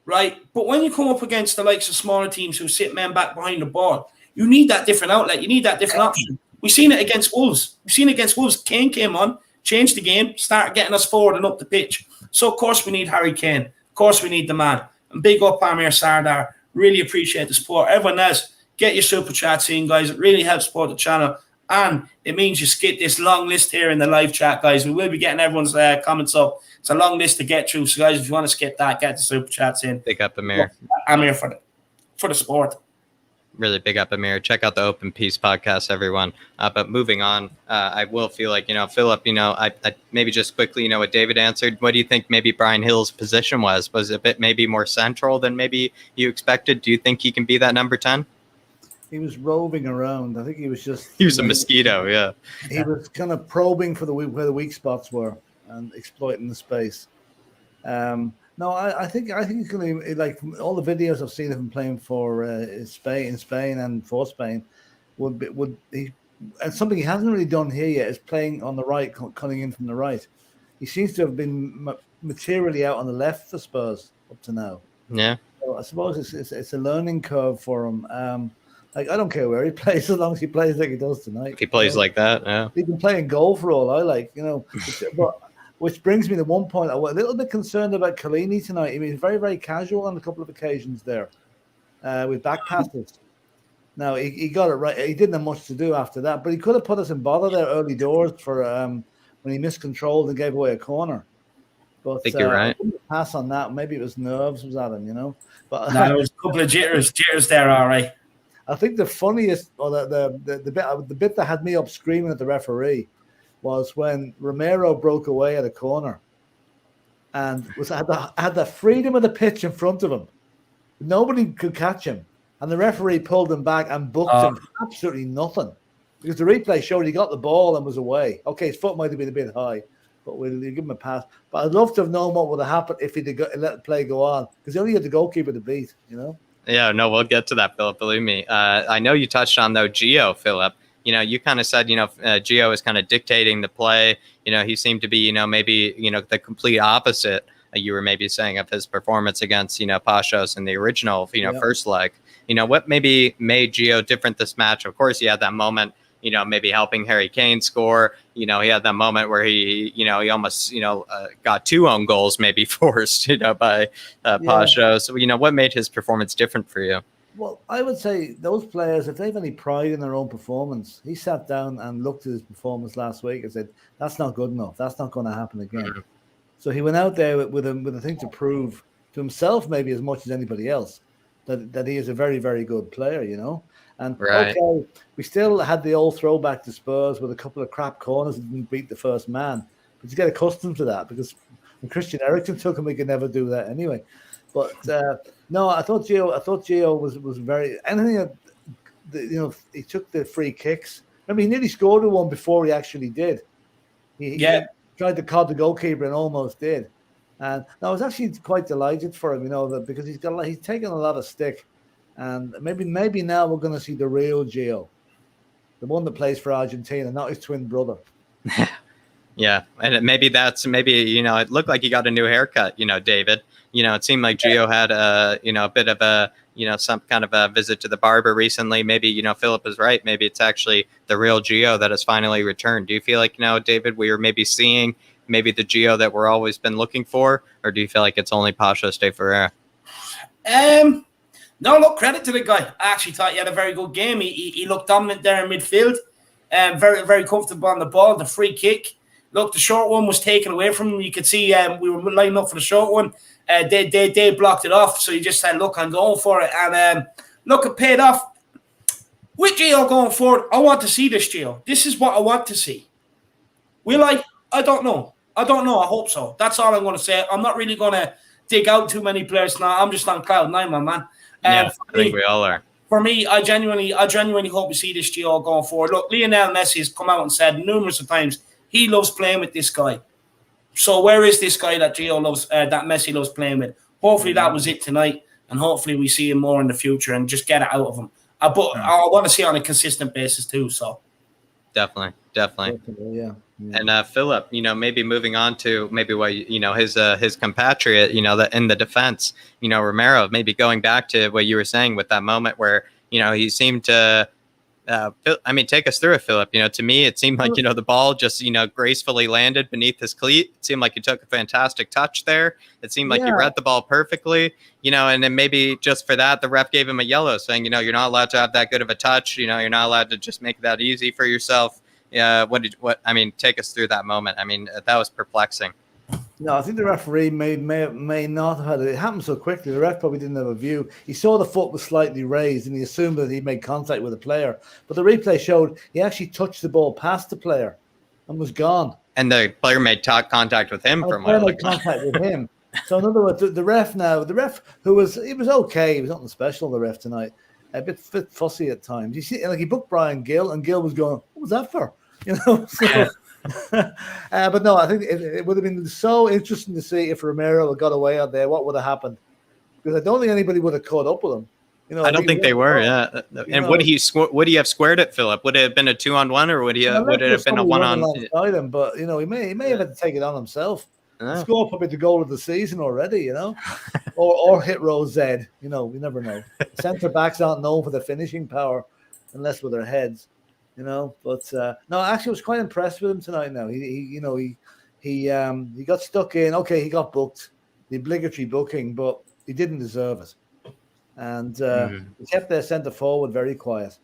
right? But when you come up against the likes of smaller teams who sit men back behind the ball, you need that different outlet. You need that different option. We've seen it against Wolves. Kane came on, changed the game, started getting us forward and up the pitch. So, of course, we need Harry Kane. Of course, we need the man. And big up Amir Sardar. Really appreciate the support. Everyone else, get your super chats in, guys. It really helps support the channel. And it means you skip this long list here in the live chat, guys. We will be getting everyone's comments up. It's a long list to get through. So, guys, if you want to skip that, get the super chats in. Big up, Amir. I'm here for the sport. Really big up, Amir. Check out the Open Peace podcast, everyone. But moving on, I will feel like, Philip, I maybe just quickly, what David answered. What do you think maybe Brian Hill's position was? Was it a bit maybe more central than maybe you expected? Do you think he can be that number 10? He was roving around. I think he was just... He was a mosquito, yeah. He was kind of probing for where the weak spots were and exploiting the space. No, I think he's going to, like, all the videos I've seen of him playing for Spain and for Spain and something he hasn't really done here yet is playing on the right, cutting in from the right. He seems to have been materially out on the left for Spurs up to now. Yeah. So I suppose it's a learning curve for him. Like, I don't care where he plays, as long as he plays like he does tonight. If he plays like that, yeah. He can play in goal for all I like, But which brings me to one point. I was a little bit concerned about Chiellini tonight. He was very, very casual on a couple of occasions there with back passes. Now, he got it right. He didn't have much to do after that, but he could have put us in bother there early doors for when he miscontrolled and gave away a corner. But I think you're right. Pass on that. Maybe it was nerves was at him, But no, there was a couple of jitters there, all right. I think the funniest, or the bit that had me up screaming at the referee, was when Romero broke away at a corner, and had the freedom of the pitch in front of him. Nobody could catch him, and the referee pulled him back and booked him for absolutely nothing, because the replay showed he got the ball and was away. Okay, his foot might have been a bit high, but we'll give him a pass. But I'd love to have known what would have happened if he'd let the play go on, because he only had the goalkeeper to beat, Yeah, no, we'll get to that, Philip. Believe me. I know you touched on, though, Gio, Philip. You kind of said, Gio is kind of dictating the play. He seemed to be, maybe, the complete opposite. You were maybe saying of his performance against, Pacos in the original, first leg. What maybe made Gio different this match? Of course, he had that moment, maybe helping Harry Kane score. He had that moment where he almost, got 2 own goals maybe forced, by Pacos. So, what made his performance different for you? Well, I would say those players, if they have any pride in their own performance, he sat down and looked at his performance last week and said, that's not good enough. That's not going to happen again. Mm-hmm. So he went out there with a thing to prove to himself, maybe as much as anybody else, that he is a very, very good player, And right. Okay, we still had the old throwback to Spurs with a couple of crap corners and didn't beat the first man. But you get accustomed to that, because when Christian Eriksen took him, we could never do that anyway. But no, I thought Gio was very anything that, he took the free kicks. I mean, he nearly scored one before he actually did. He tried to cod the goalkeeper and almost did. And I was actually quite delighted for him, because he's taken a lot of stick, and maybe now we're going to see the real Gio, the one that plays for Argentina, not his twin brother. Yeah, and it looked like he got a new haircut, David. It seemed like Gio had a bit of a, some kind of a visit to the barber recently. Maybe, Philip is right. Maybe it's actually the real Gio that has finally returned. Do you feel like, David, we are maybe seeing maybe the Gio that we're always been looking for, or do you feel like it's only Pacos de Ferreira? No, look, credit to the guy. I actually thought he had a very good game. He looked dominant there in midfield, very, very comfortable on the ball. The free kick. Look, the short one was taken away from him. You could see we were lining up for the short one. They blocked it off. So he just said, look, I'm going for it. And look, it paid off. With Gio going forward, I want to see this Gio. This is what I want to see. I don't know. I hope so. That's all I'm going to say. I'm not really going to dig out too many players now. I'm just on cloud 9, my man. Yeah, I think we all are. For me, I genuinely hope we see this Gio going forward. Look, Lionel Messi has come out and said numerous of times he loves playing with this guy. So where is this guy that Gio loves, that Messi loves playing with? Hopefully that was it tonight, and hopefully we see him more in the future and just get it out of him. But I want to see it on a consistent basis too. So definitely. Yeah. And Philip, maybe moving on to maybe what his compatriot, that in the defense, Romero, maybe going back to what you were saying with that moment where he seemed to Take us through it, Philip. To me, it seemed like, the ball just, gracefully landed beneath his cleat. It seemed like he took a fantastic touch there. It seemed like he read the ball perfectly, and then maybe just for that, the ref gave him a yellow saying, you're not allowed to have that good of a touch. You're not allowed to just make that easy for yourself. Take us through that moment. That was perplexing. No, I think the referee may not have had it. It happened so quickly. The ref probably didn't have a view. He saw the foot was slightly raised and he assumed that he made contact with the player. But the replay showed he actually touched the ball past the player and was gone. And the player made contact with him for a while. Made contact with him. So in other words, the ref who was okay. He was nothing special. The ref tonight, a bit fussy at times. You see, like he booked Brian Gill, and Gill was going, "What was that for?" So. But no, I think it would have been so interesting to see if Romero had got away out there. What would have happened? Because I don't think anybody would have caught up with him. I don't think they were. Yeah. And would he have squared it, Philip? Would it have been a 2-on-1, or would it have been a 1-on? Him, but he may have had to take it on himself. Score probably the goal of the season already, or hit row Z. We never know. Centre backs aren't known for their finishing power unless with their heads. But no, actually, I was quite impressed with him tonight. Now he got stuck in. Okay, he got booked, the obligatory booking, but he didn't deserve it, and he kept their centre forward very quiet.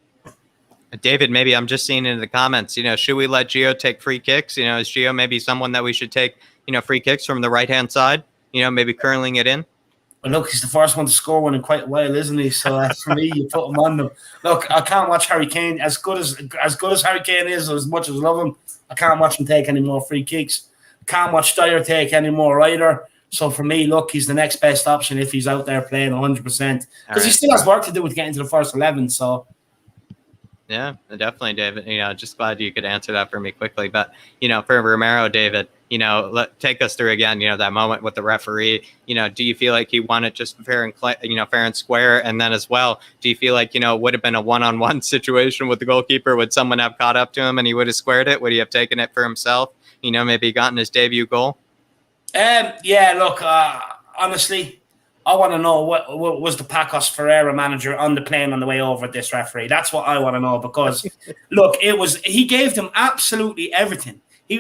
David, maybe I'm just seeing in the comments. Should we let Gio take free kicks? Is Gio maybe someone that we should take? Free kicks from the right hand side. Maybe curling it in. Well, look, he's the first one to score one in quite a while, isn't he? So for me, you put him on them. Look, I can't watch Harry Kane as good as Harry Kane is, as much as I love him. I can't watch him take any more free kicks. Can't watch Dyer take any more either. So for me, look, he's the next best option if he's out there playing 100%, because he still has work to do with getting to the first 11. So. Yeah, definitely, David. Just glad you could answer that for me quickly. But for Romero, David, take us through again. That moment with the referee. Do you feel like he won it just fair and square? And then as well, do you feel like it would have been a 1-on-1 situation with the goalkeeper? Would someone have caught up to him and he would have squared it? Would he have taken it for himself? Maybe gotten his debut goal. Yeah. Look, honestly, I want to know what was the Pacos Ferreira manager on the plane on the way over at this referee. That's what I want to know, because look, he gave them absolutely everything. He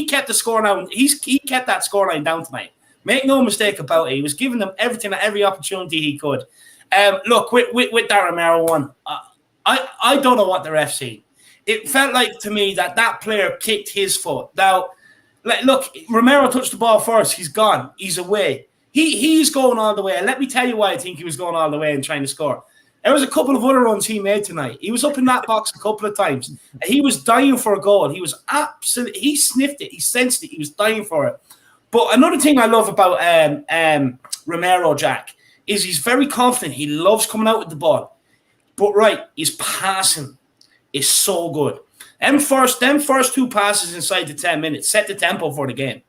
kept the scoreline. He kept that scoreline down tonight. Make no mistake about it. He was giving them everything at every opportunity he could. Look, with that Romero one, I don't know what the ref seen. It felt like to me that player kicked his foot. Now, look, Romero touched the ball first. He's gone. He's away. He's going all the way. And let me tell you why I think he was going all the way and trying to score. There was a couple of other runs he made tonight. He was up in that box a couple of times. He was dying for a goal. He sniffed it. He sensed it. He was dying for it. But another thing I love about Romero, Jack, is he's very confident. He loves coming out with the ball. But his passing is so good. Them first 2 passes inside the 10 minutes set the tempo for the game.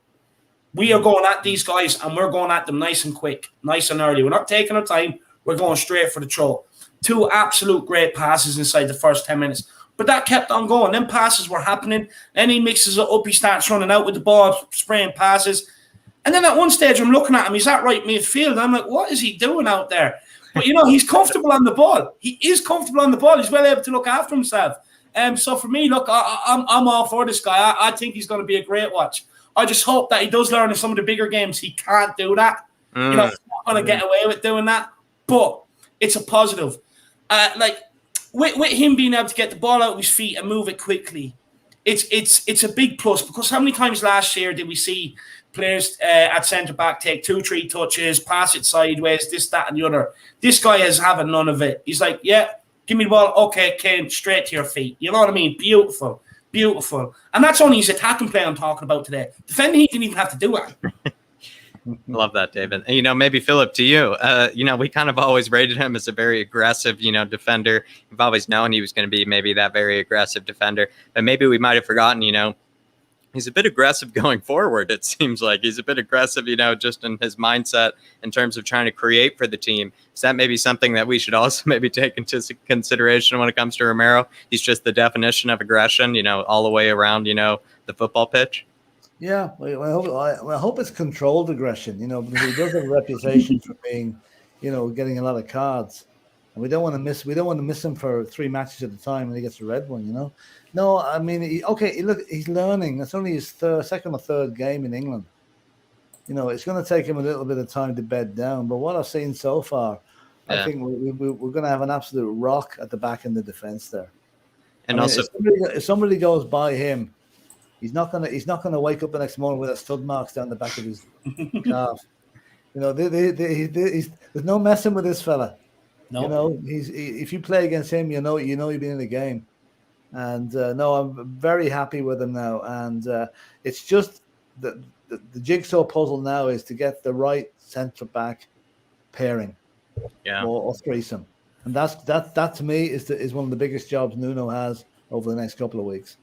We are going at these guys, and we're going at them nice and quick, nice and early. We're not taking our time. We're going straight for the throw. 2 absolute great passes inside the first 10 minutes. But that kept on going. Them passes were happening. Then he mixes it up. He starts running out with the ball, spraying passes. And then at one stage, I'm looking at him. He's at right midfield. And I'm like, what is he doing out there? But, he's comfortable on the ball. He is comfortable on the ball. He's well able to look after himself. So for me, look, I'm all for this guy. I think he's going to be a great watch. I just hope that he does learn in some of the bigger games. He can't do that. He's not going to get away with doing that. But it's a positive. With him being able to get the ball out of his feet and move it quickly, it's a big plus, because how many times last year did we see players at centre-back take 2-3 touches, pass it sideways, this, that, and the other? This guy is having none of it. He's like, yeah, give me the ball. Okay, Kane, straight to your feet. You know what I mean? Beautiful. Beautiful. And that's only his attacking play I'm talking about today. Defending, he didn't even have to do it. Love that, David. And, maybe, Philip, to you, we kind of always rated him as a very aggressive, defender. We've always known he was going to be maybe that very aggressive defender. But maybe we might have forgotten, he's a bit aggressive going forward. It seems like he's a bit aggressive, just in his mindset in terms of trying to create for the team. Is that maybe something that we should also maybe take into consideration when it comes to Romero? He's just the definition of aggression, all the way around, the football pitch. Yeah, I hope it's controlled aggression, because he does have a reputation for being, getting a lot of cards. and we don't want to miss him for 3 matches at a time when he gets a red one. No, I mean, he's learning. That's only his second or third game in England. It's going to take him a little bit of time to bed down. But what I've seen so far, I think we're going to have an absolute rock at the back in the defense there. And also, if somebody goes by him, he's not gonna wake up the next morning with stud marks down the back of his calf. There's no messing with this fella. No. If you play against him, you know you've been in the game. And no, I'm very happy with him now. And it's just the jigsaw puzzle now is to get the right centre back pairing, or threesome. And that to me is one of the biggest jobs Nuno has over the next couple of weeks.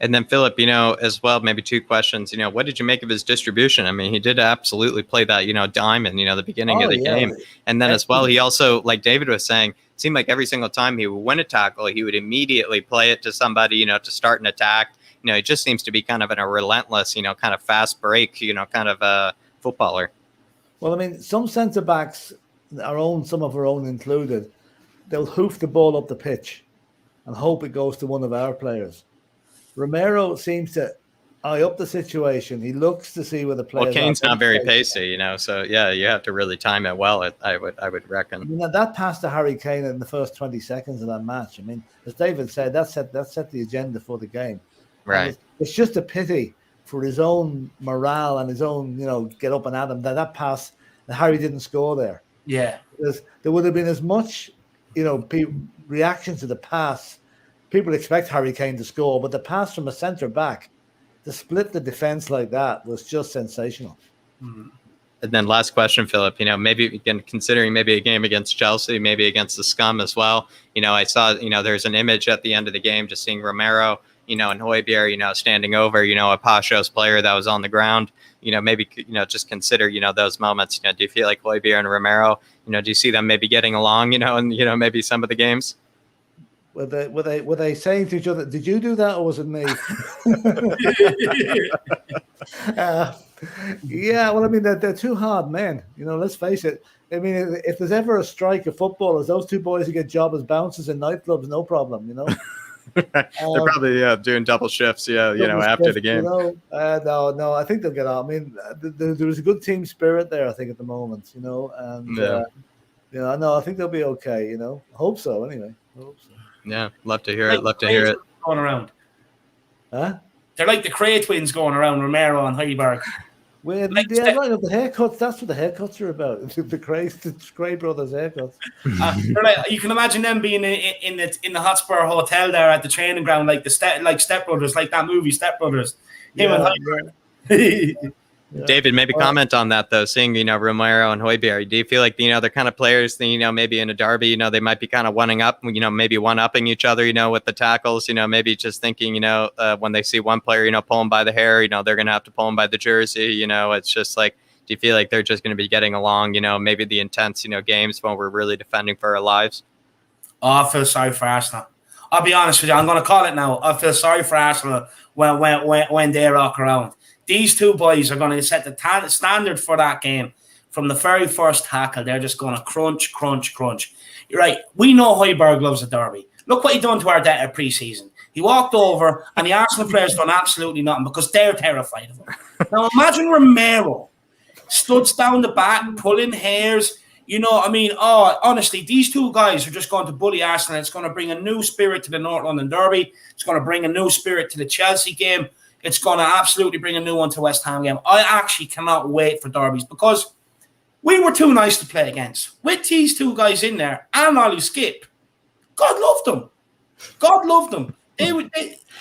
And then Philip, as well, maybe 2 questions. What did you make of his distribution? I mean, he did absolutely play that, diamond, the beginning of the game. And then as well, he also, like David was saying, seemed like every single time he would win a tackle, he would immediately play it to somebody, to start an attack. He just seems to be kind of in a relentless, kind of fast break, kind of a footballer. Well, I mean, some centre backs, some of our own included, they'll hoof the ball up the pitch and hope it goes to one of our players. Romero seems to eye up the situation. He looks to see where the players. Well, Kane's not very pacey, so you have to really time it well. I would reckon. I mean, that pass to Harry Kane in the first 20 seconds of that match. I mean, as David said, that set the agenda for the game. Right. It's just a pity for his own morale and his own, get up and at him that pass that Harry didn't score there. Yeah, because there would have been as much, reaction to the pass. People expect Harry Kane to score, but the pass from a centre back to split the defense like that was just sensational. Mm-hmm. And then last question, Philip, maybe again, considering maybe a game against Chelsea, maybe against the Scum as well. I saw, there's an image at the end of the game, just seeing Romero, and Højbjerg, standing over, a Pacos player that was on the ground. Maybe, just consider, those moments. Do you feel like Højbjerg and Romero, do you see them maybe getting along, in, maybe some of the games? Were they saying to each other, "Did you do that, or was it me?" Yeah, well, I mean, they're two hard men. Let's face it. I mean, if there's ever a strike of footballers, those two boys who get job as bouncers in nightclubs, no problem. They're probably doing double shifts. After the game. No, I think they'll get on. I mean, there was a good team spirit there. I think at the moment, and I think they'll be okay. Hope so. Anyway, hope so. Yeah, love to hear it. Love to hear it. Going around. Huh? They're like the Cray twins going around, Romero and Højbjerg. Well, the haircuts. That's what the haircuts are about. The Cray brothers' haircuts. You can imagine them being in the Hotspur Hotel there at the training ground, like Step Brothers, like that movie Step Brothers. David, maybe comment on that though. Seeing Romero and Højbjerg, do you feel like they're kind of players that maybe in a derby they might be kind of maybe one-upping each other with the tackles, maybe just thinking when they see one player pull him by the hair, they're gonna have to pull him by the jersey. It's just like, do you feel like they're just gonna be getting along? Maybe the intense games when we're really defending for our lives. Oh, I feel sorry for Arsenal. I'll be honest with you. I'm gonna call it now. I feel sorry for Arsenal when they rock around. These two boys are going to set the standard for that game from the very first tackle. They're just going to crunch. You're right. We know Højbjerg loves a derby. Look what he done to Arteta pre-season. He walked over and the Arsenal players done absolutely nothing because they're terrified of him. Now imagine Romero stood down the back, pulling hairs. Honestly, these two guys are just going to bully Arsenal. It's going to bring a new spirit to the North London derby. It's going to bring a new spirit to the Chelsea game. It's going to absolutely bring a new one to West Ham game. I actually cannot wait for derbies because we were too nice to play against. With these two guys in there and Ollie Skip, God loved them.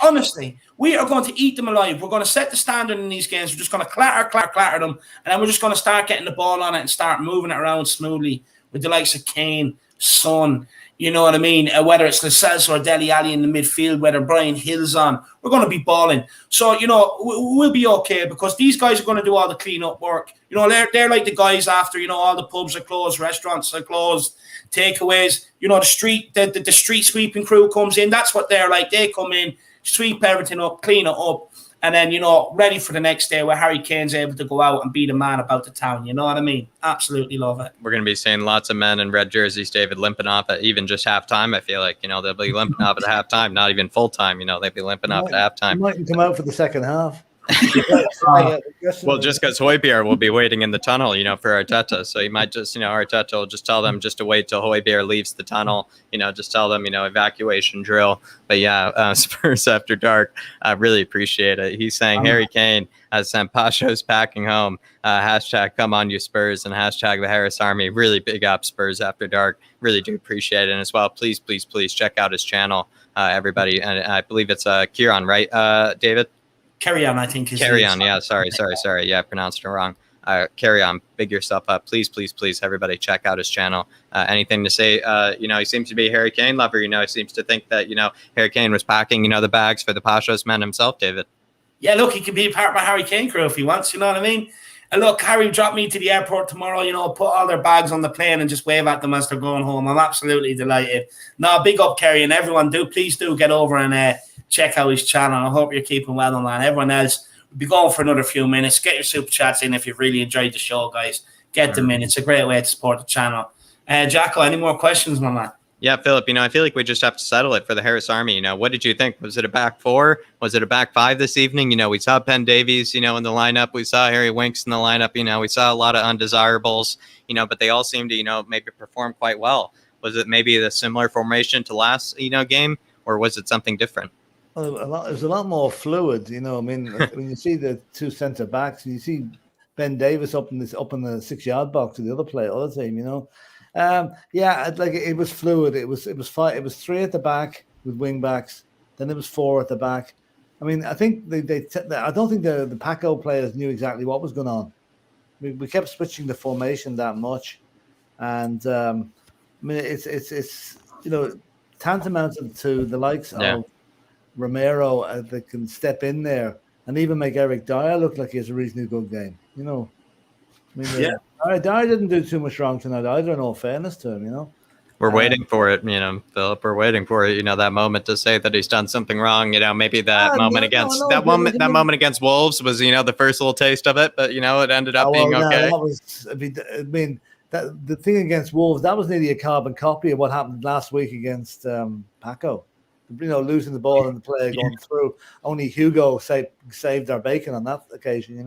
Honestly, we are going to eat them alive. We're going to set the standard in these games. We're just going to clatter them, and then we're just going to start getting the ball on it and start moving it around smoothly with the likes of Kane, Son. You know what I mean? Whether it's Lascelles or Dele Alli in the midfield, whether Brian Hill's on, we're going to be balling. So, we'll be okay because these guys are going to do all the clean-up work. They're like the guys after, all the pubs are closed, restaurants are closed, takeaways. The street sweeping crew comes in. That's what they're like. They come in, sweep everything up, clean it up. And then, ready for the next day where Harry Kane's able to go out and be the man about the town. You know what I mean? Absolutely love it. We're going to be seeing lots of men in red jerseys, David, limping off at even just halftime. I feel like, they'll be limping off at halftime, not even full time. They'll be limping off at halftime. You mightn't come out for the second half. Well, just because Højbjerg will be waiting in the tunnel, for Arteta. So you might just, Arteta will just tell them just to wait till Højbjerg leaves the tunnel, just tell them, evacuation drill. But yeah, Spurs After Dark, I really appreciate it. He's saying Harry Kane has sent Pacos packing home, hashtag come on you Spurs and hashtag the Harris Army. Really big up Spurs After Dark. Really do appreciate it. And as well, please, please, please check out his channel, everybody. And I believe it's Kieran, right, David? Carry on, I think. Carry on, yeah. Sorry. Yeah, I pronounced it wrong. Carry on. Big yourself up. Please, please, please, everybody, check out his channel. Anything to say? He seems to be a Harry Kane lover. He seems to think that, Harry Kane was packing, the bags for the Pacos men himself, David. Yeah, look, he can be a part of my Harry Kane crew if he wants, you know what I mean? And look, Harry dropped me to the airport tomorrow, put all their bags on the plane and just wave at them as they're going home. I'm absolutely delighted. No, big up, Kerry, and everyone, please do get over and check out his channel. I hope you're keeping well on that. Everyone else, we'll be going for another few minutes. Get your super chats in if you've really enjoyed the show, guys. Get them in. It's a great way to support the channel. Jacko, any more questions, my man? Yeah, Philip, I feel like we just have to settle it for the Harris Army. What did you think? Was it a back four? Was it a back five this evening? We saw Ben Davies, in the lineup. We saw Harry Winks in the lineup. We saw a lot of undesirables, but they all seemed to, maybe perform quite well. Was it maybe the similar formation to last, game, or was it something different? It was a lot more fluid, when you see the two centre backs, you see Ben Davies up in the 6-yard box of the other team, it was fluid. It was 3 at the back with wing backs, then it was 4 at the back. I think I don't think the Paco players knew exactly what was going on. We kept switching the formation that much, and it's tantamount to the likes of Romero that can step in there and even make Eric Dyer look like he has a reasonably good game. Dyer didn't do too much wrong tonight either, in all fairness to him, We're waiting for it, Philip. We're waiting for it, that moment to say that he's done something wrong. Maybe that moment against Wolves was, the first little taste of it, but it ended up being okay. The thing against Wolves, that was nearly a carbon copy of what happened last week against Paco. Losing the ball in the play going through. Only Hugo saved our bacon on that occasion,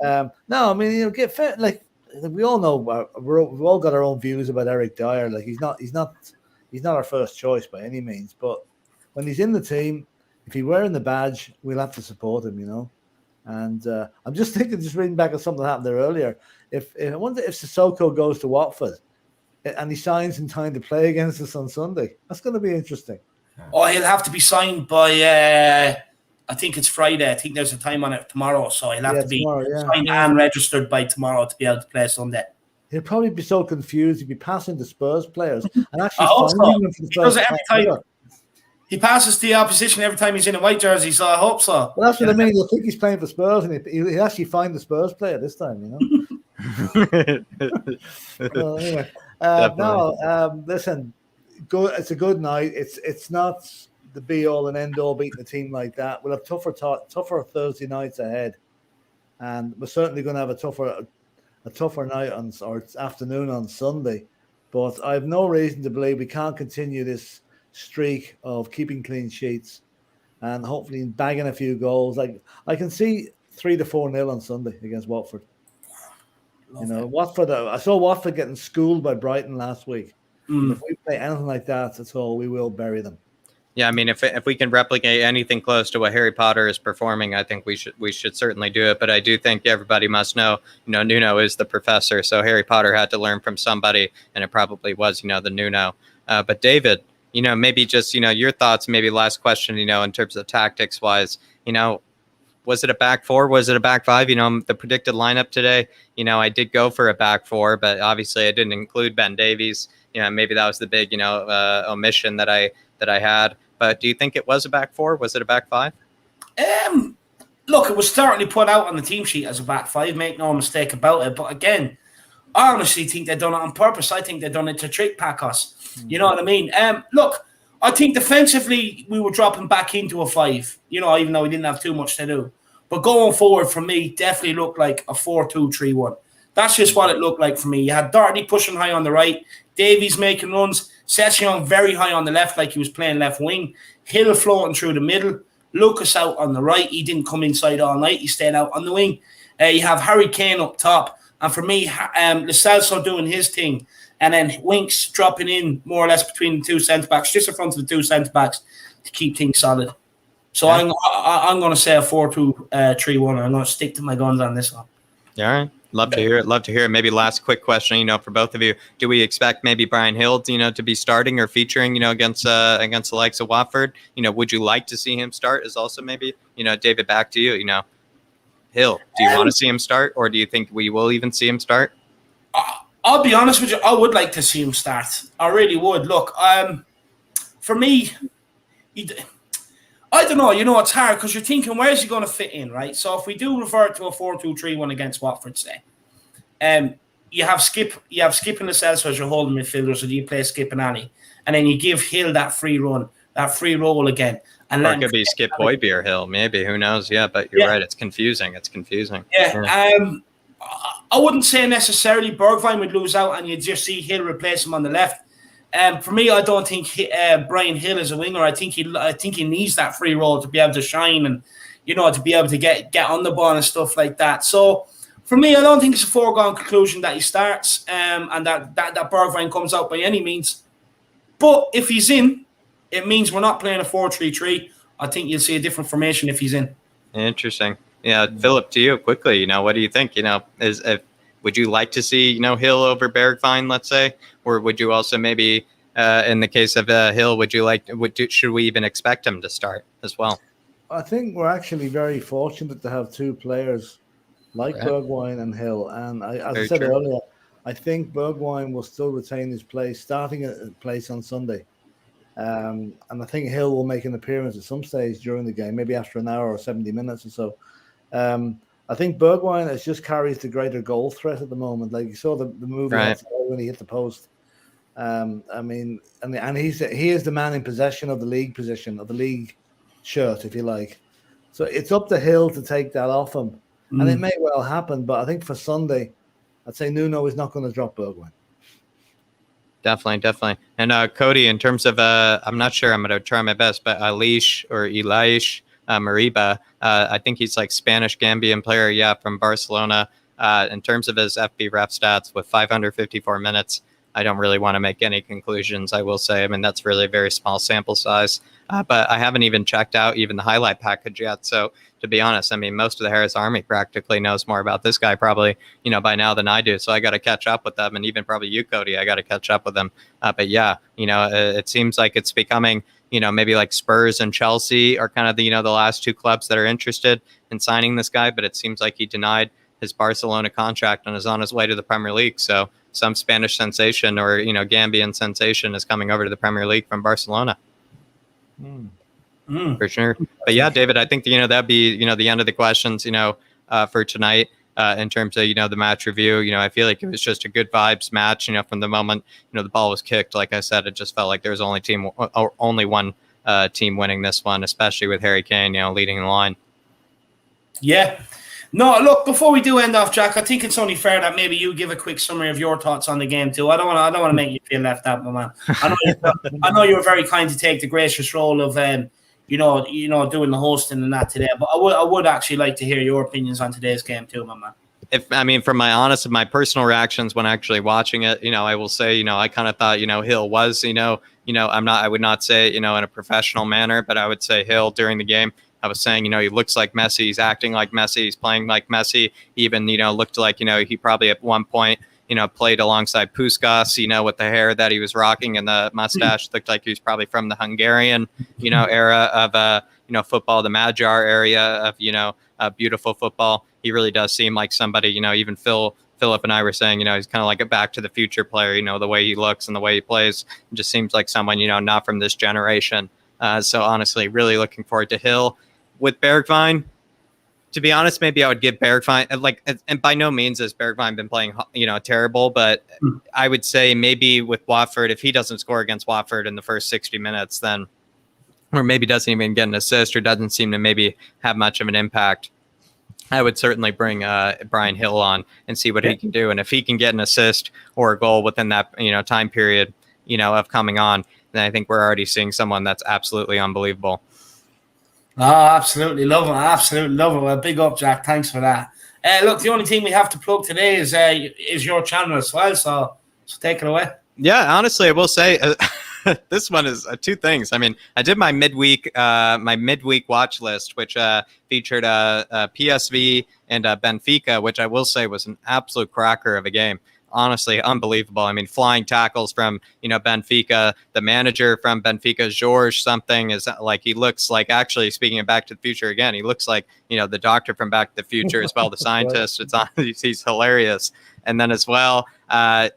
get fair. Like we all know, we've all got our own views about Eric Dyer. Like he's not our first choice by any means. But when he's in the team, if he wearing the badge, we'll have to support him, And I'm just thinking, just reading back on something that happened there earlier. I wonder if Sissoko goes to Watford and he signs in time to play against us on Sunday. That's going to be interesting. Oh, he'll have to be signed by, I think it's Friday. I think there's a time on it tomorrow. So he'll have to be signed and registered by tomorrow to be able to play Sunday. He'll probably be so confused. He'll be passing the Spurs players and actually finding them for the first time. He passes the opposition every time he's in a white jersey, so I hope so. Well, that's what I mean. You'll think he's playing for Spurs, and he'll actually find the Spurs player this time, Well, anyway, listen. Good. It's a good night. It's not the be all and end all beating a team like that. We'll have tougher Thursday nights ahead, and we're certainly going to have a tougher night or afternoon on Sunday. But I have no reason to believe we can't continue this streak of keeping clean sheets and hopefully bagging a few goals. Like I can see 3-4-0 on Sunday against Watford. Watford. I saw Watford getting schooled by Brighton last week. If we play anything like that at all, we will bury them. Yeah, if we can replicate anything close to what Harry Potter is performing, I think we should certainly do it. But I do think everybody must know, Nuno is the professor, so Harry Potter had to learn from somebody, and it probably was, the Nuno. But David, maybe just your thoughts. Maybe last question, in terms of tactics wise, was it a back four? Was it a back five? The predicted lineup today. I did go for a back four, but obviously I didn't include Ben Davies. Maybe that was the big, omission that I had. But do you think it was a back four? Was it a back five? Look, it was certainly put out on the team sheet as a back five. Make no mistake about it. But again, I honestly think they've done it on purpose. I think they've done it to trick Pacos. You know what I mean? Look, I think defensively we were dropping back into a 5, even though we didn't have too much to do. But going forward, for me, definitely looked like a 4-2-3-1. That's just what it looked like for me. You had Doherty pushing high on the right, Davies making runs, Session very high on the left like he was playing left wing, Hill floating through the middle, Lucas out on the right. He didn't come inside all night. He stayed out on the wing. You have Harry Kane up top. And for me, Lo Celso doing his thing. And then Winks dropping in more or less between the two centre-backs, just in front of the two centre-backs to keep things solid. So yeah. I'm going to say a 4-2-3-1. I'm going to stick to my guns on this one. Yeah, all right. Love to hear it. Love to hear it. Maybe last quick question, for both of you. Do we expect maybe Brian Hill, to be starting or featuring, against the likes of Watford? Would you like to see him start? Is also maybe, David, back to you, Hill, do you want to see him start, or do you think we will even see him start? I'll be honest with you. I would like to see him start. I really would. Look, for me, I don't know. It's hard because you're thinking, where is he going to fit in, right? So if we do revert to a 4-2-3-1 against Watford, say, you have Skip and Lo Celso as your holding midfielders, so you play Skip and Ali, and then you give Hill that free run, that free roll again. And or it could be Skip Hoyby or Hill, maybe. Who knows? Yeah, but you're right. It's confusing. Yeah. I wouldn't say necessarily Bergwijn would lose out and you'd just see Hill replace him on the left. For me, I don't think Brian Hill is a winger. I think he needs that free role to be able to shine and to be able to get on the ball and stuff like that. So for me, I don't think it's a foregone conclusion that he starts and that Bergwijn comes out by any means. But if he's in, it means we're not playing a 4-3-3. I think you'll see a different formation if he's in. Interesting. Yeah, Philip, to you quickly. What do you think? Would you like to see Hill over Bergwijn, let's say, or would you also maybe, in the case of Hill, should we even expect him to start as well? I think we're actually very fortunate to have two players like Bergwijn and Hill, and as I said earlier, I think Bergwijn will still retain his place, starting at place on Sunday. And I think Hill will make an appearance at some stage during the game, maybe after an hour or 70 minutes or so. I think Bergwijn just carries the greater goal threat at the moment. Like you saw the move when he hit the post. And he is the man in possession of the league position, of the league shirt, if you like. So it's up to Hill to take that off him. And it may well happen, but I think for Sunday, I'd say Nuno is not going to drop Bergwijn. Definitely. And Cody, in terms of, I'm not sure, I'm going to try my best, but Elish Mariba, I think he's like Spanish Gambian player, from Barcelona. In terms of his FB ref stats with 554 minutes, I don't really want to make any conclusions, I will say. I mean, that's really a very small sample size. But I haven't even checked out even the highlight package yet. So to be honest, I mean, most of the Harris Army practically knows more about this guy probably, by now than I do. So I got to catch up with them, and even probably you, Cody, I got to catch up with them. But yeah, it seems like it's becoming, maybe like Spurs and Chelsea are kind of the last two clubs that are interested in signing this guy. But it seems like he denied his Barcelona contract and is on his way to the Premier League. So some Spanish sensation or, Gambian sensation is coming over to the Premier League from Barcelona. For sure. But yeah, David, I think, that'd be, the end of the questions, for tonight. In terms of, the match review, I feel like it was just a good vibes match, from the moment, the ball was kicked. Like I said, it just felt like there was only one team winning this one, especially with Harry Kane, leading the line. Yeah. No, look, before we do end off, Jack, I think it's only fair that maybe you give a quick summary of your thoughts on the game too. I don't want to make you feel left out, my man. I know you were very kind to take the gracious role of doing the hosting and that today, but I would actually like to hear your opinions on today's game too, my man. From my personal reactions when actually watching it, I will say, I kind of thought, Hill was, I would not say, in a professional manner, but I would say Hill during the game, I was saying, he looks like Messi, he's acting like Messi, he's playing like Messi, even, looked like, he probably at one point, played alongside Puskas, with the hair that he was rocking and the mustache, looked like he was probably from the Hungarian, era of, football, the Magyar area of, beautiful football. He really does seem like somebody, even Philip and I were saying, he's kind of like a Back to the Future player, the way he looks and the way he plays. It just seems like someone, not from this generation. So honestly, really looking forward to Hill. With Bergwijn, to be honest, maybe I would give Bergwijn, and by no means has Bergwijn been playing, terrible, but I would say maybe with Watford, if he doesn't score against Watford in the first 60 minutes, then, or maybe doesn't even get an assist or doesn't seem to maybe have much of an impact, I would certainly bring Brian Hill on and see what he can do. And if he can get an assist or a goal within that, time period, of coming on, then I think we're already seeing someone that's absolutely unbelievable. Oh, absolutely love it. Absolutely love it. Well, big up, Jack. Thanks for that. Look, the only thing we have to plug today is your channel as well. So take it away. Yeah, honestly, I will say this one is two things. I mean, I did my midweek watch list, which featured PSV and Benfica, which I will say was an absolute cracker of a game. Honestly, unbelievable. I mean, flying tackles from, Benfica. The manager from Benfica, George something, is like, he looks like, actually, speaking of Back to the Future again, he looks like, the doctor from Back to the Future as well, the scientist. It's on. He's hilarious. And then as well, there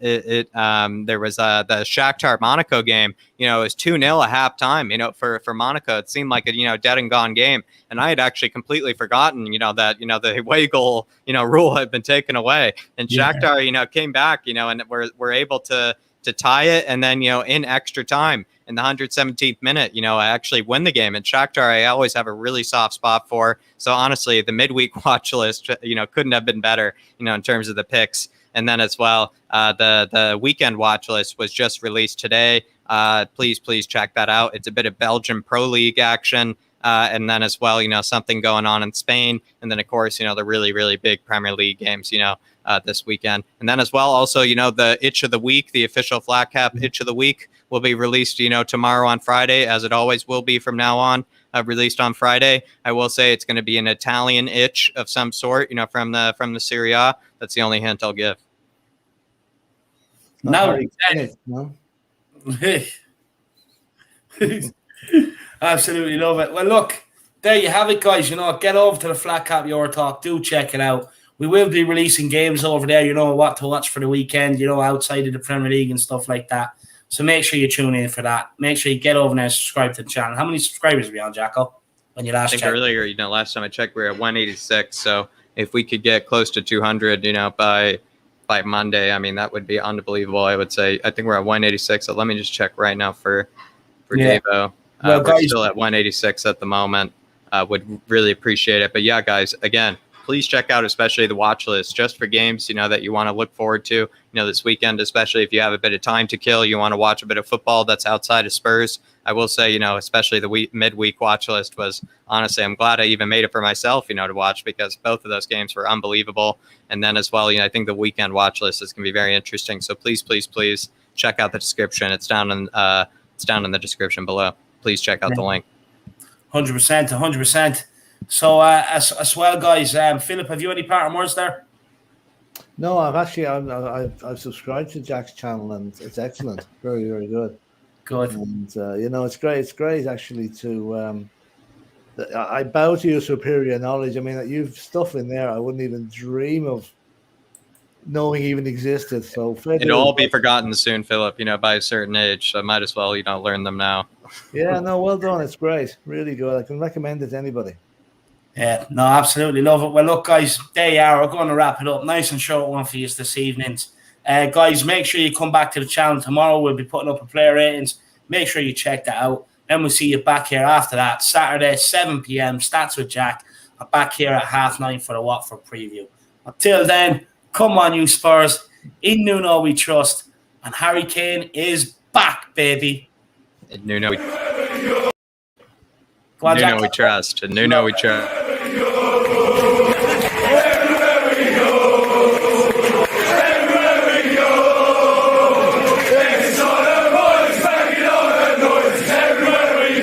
was the Shakhtar Monaco game. It was 2-0 at halftime. For Monaco, it seemed like a dead and gone game. And I had actually completely forgotten, that the away goal rule had been taken away. And Shakhtar, came back, and were able to tie it. And then in extra time, in the 117th minute, I actually win the game. And Shakhtar, I always have a really soft spot for. So honestly, the midweek watch list, couldn't have been better, in terms of the picks. And then as well, the weekend watch list was just released today. Please check that out. It's a bit of Belgian Pro League action. And then as well, something going on in Spain. And then, of course, the really, really big Premier League games, this weekend. And then as well, also, the Itch of the Week, the official Flat Cap Itch of the Week will be released, tomorrow on Friday, as it always will be from now on. Released on Friday. I will say it's going to be an Italian itch of some sort, from the Serie A. That's the only hint I'll give. No. Absolutely love it. Well, look, there you have it, guys. Get over to the Flat Cap Euro Talk. Do check it out. We will be releasing games over there, what to watch for the weekend, outside of the Premier League and stuff like that. So make sure you tune in for that. Make sure you get over there and subscribe to the channel. How many subscribers are we on, Jacko? When you last checked? Earlier, last time I checked, we were at 186. So if we could get close to 200, by Monday, I mean, that would be unbelievable. I would say, I think we're at 186. So let me just check right now for Devo. Well, we're still at 186 at the moment. Would really appreciate it. But yeah, guys, again, please check out especially the watch list just for games, that you want to look forward to, this weekend, especially if you have a bit of time to kill, you want to watch a bit of football that's outside of Spurs. I will say, especially the midweek watch list was, honestly, I'm glad I even made it for myself, to watch, because both of those games were unbelievable. And then as well, I think the weekend watch list is going to be very interesting. So please check out the description. It's down in the description below. Please check out the link. 100%. So as well, guys, Philip, have you any parting words there? No, I've subscribed to Jack's channel, and it's excellent. Very, very good. Good. And it's great. It's great actually to. I bow to your superior knowledge. I mean, you've stuff in there I wouldn't even dream of knowing even existed. So it'll all be forgotten soon, Philip. By a certain age, so I might as well learn them now. Yeah, no, well done. It's great, really good. I can recommend it to anybody. Yeah, no, absolutely love it. Well, look, guys, there you are. We're going to wrap it up. Nice and short one for you this evening. Guys, make sure you come back to the channel tomorrow. We'll be putting up a player ratings. Make sure you check that out. Then we'll see you back here after that. Saturday, 7 p.m. Stats with Jack. I'm back here at 9:30 for the Watford preview. Until then, come on, you Spurs. In Nuno we trust. And Harry Kane is back, baby. In Nuno we trust. And Nuno we trust.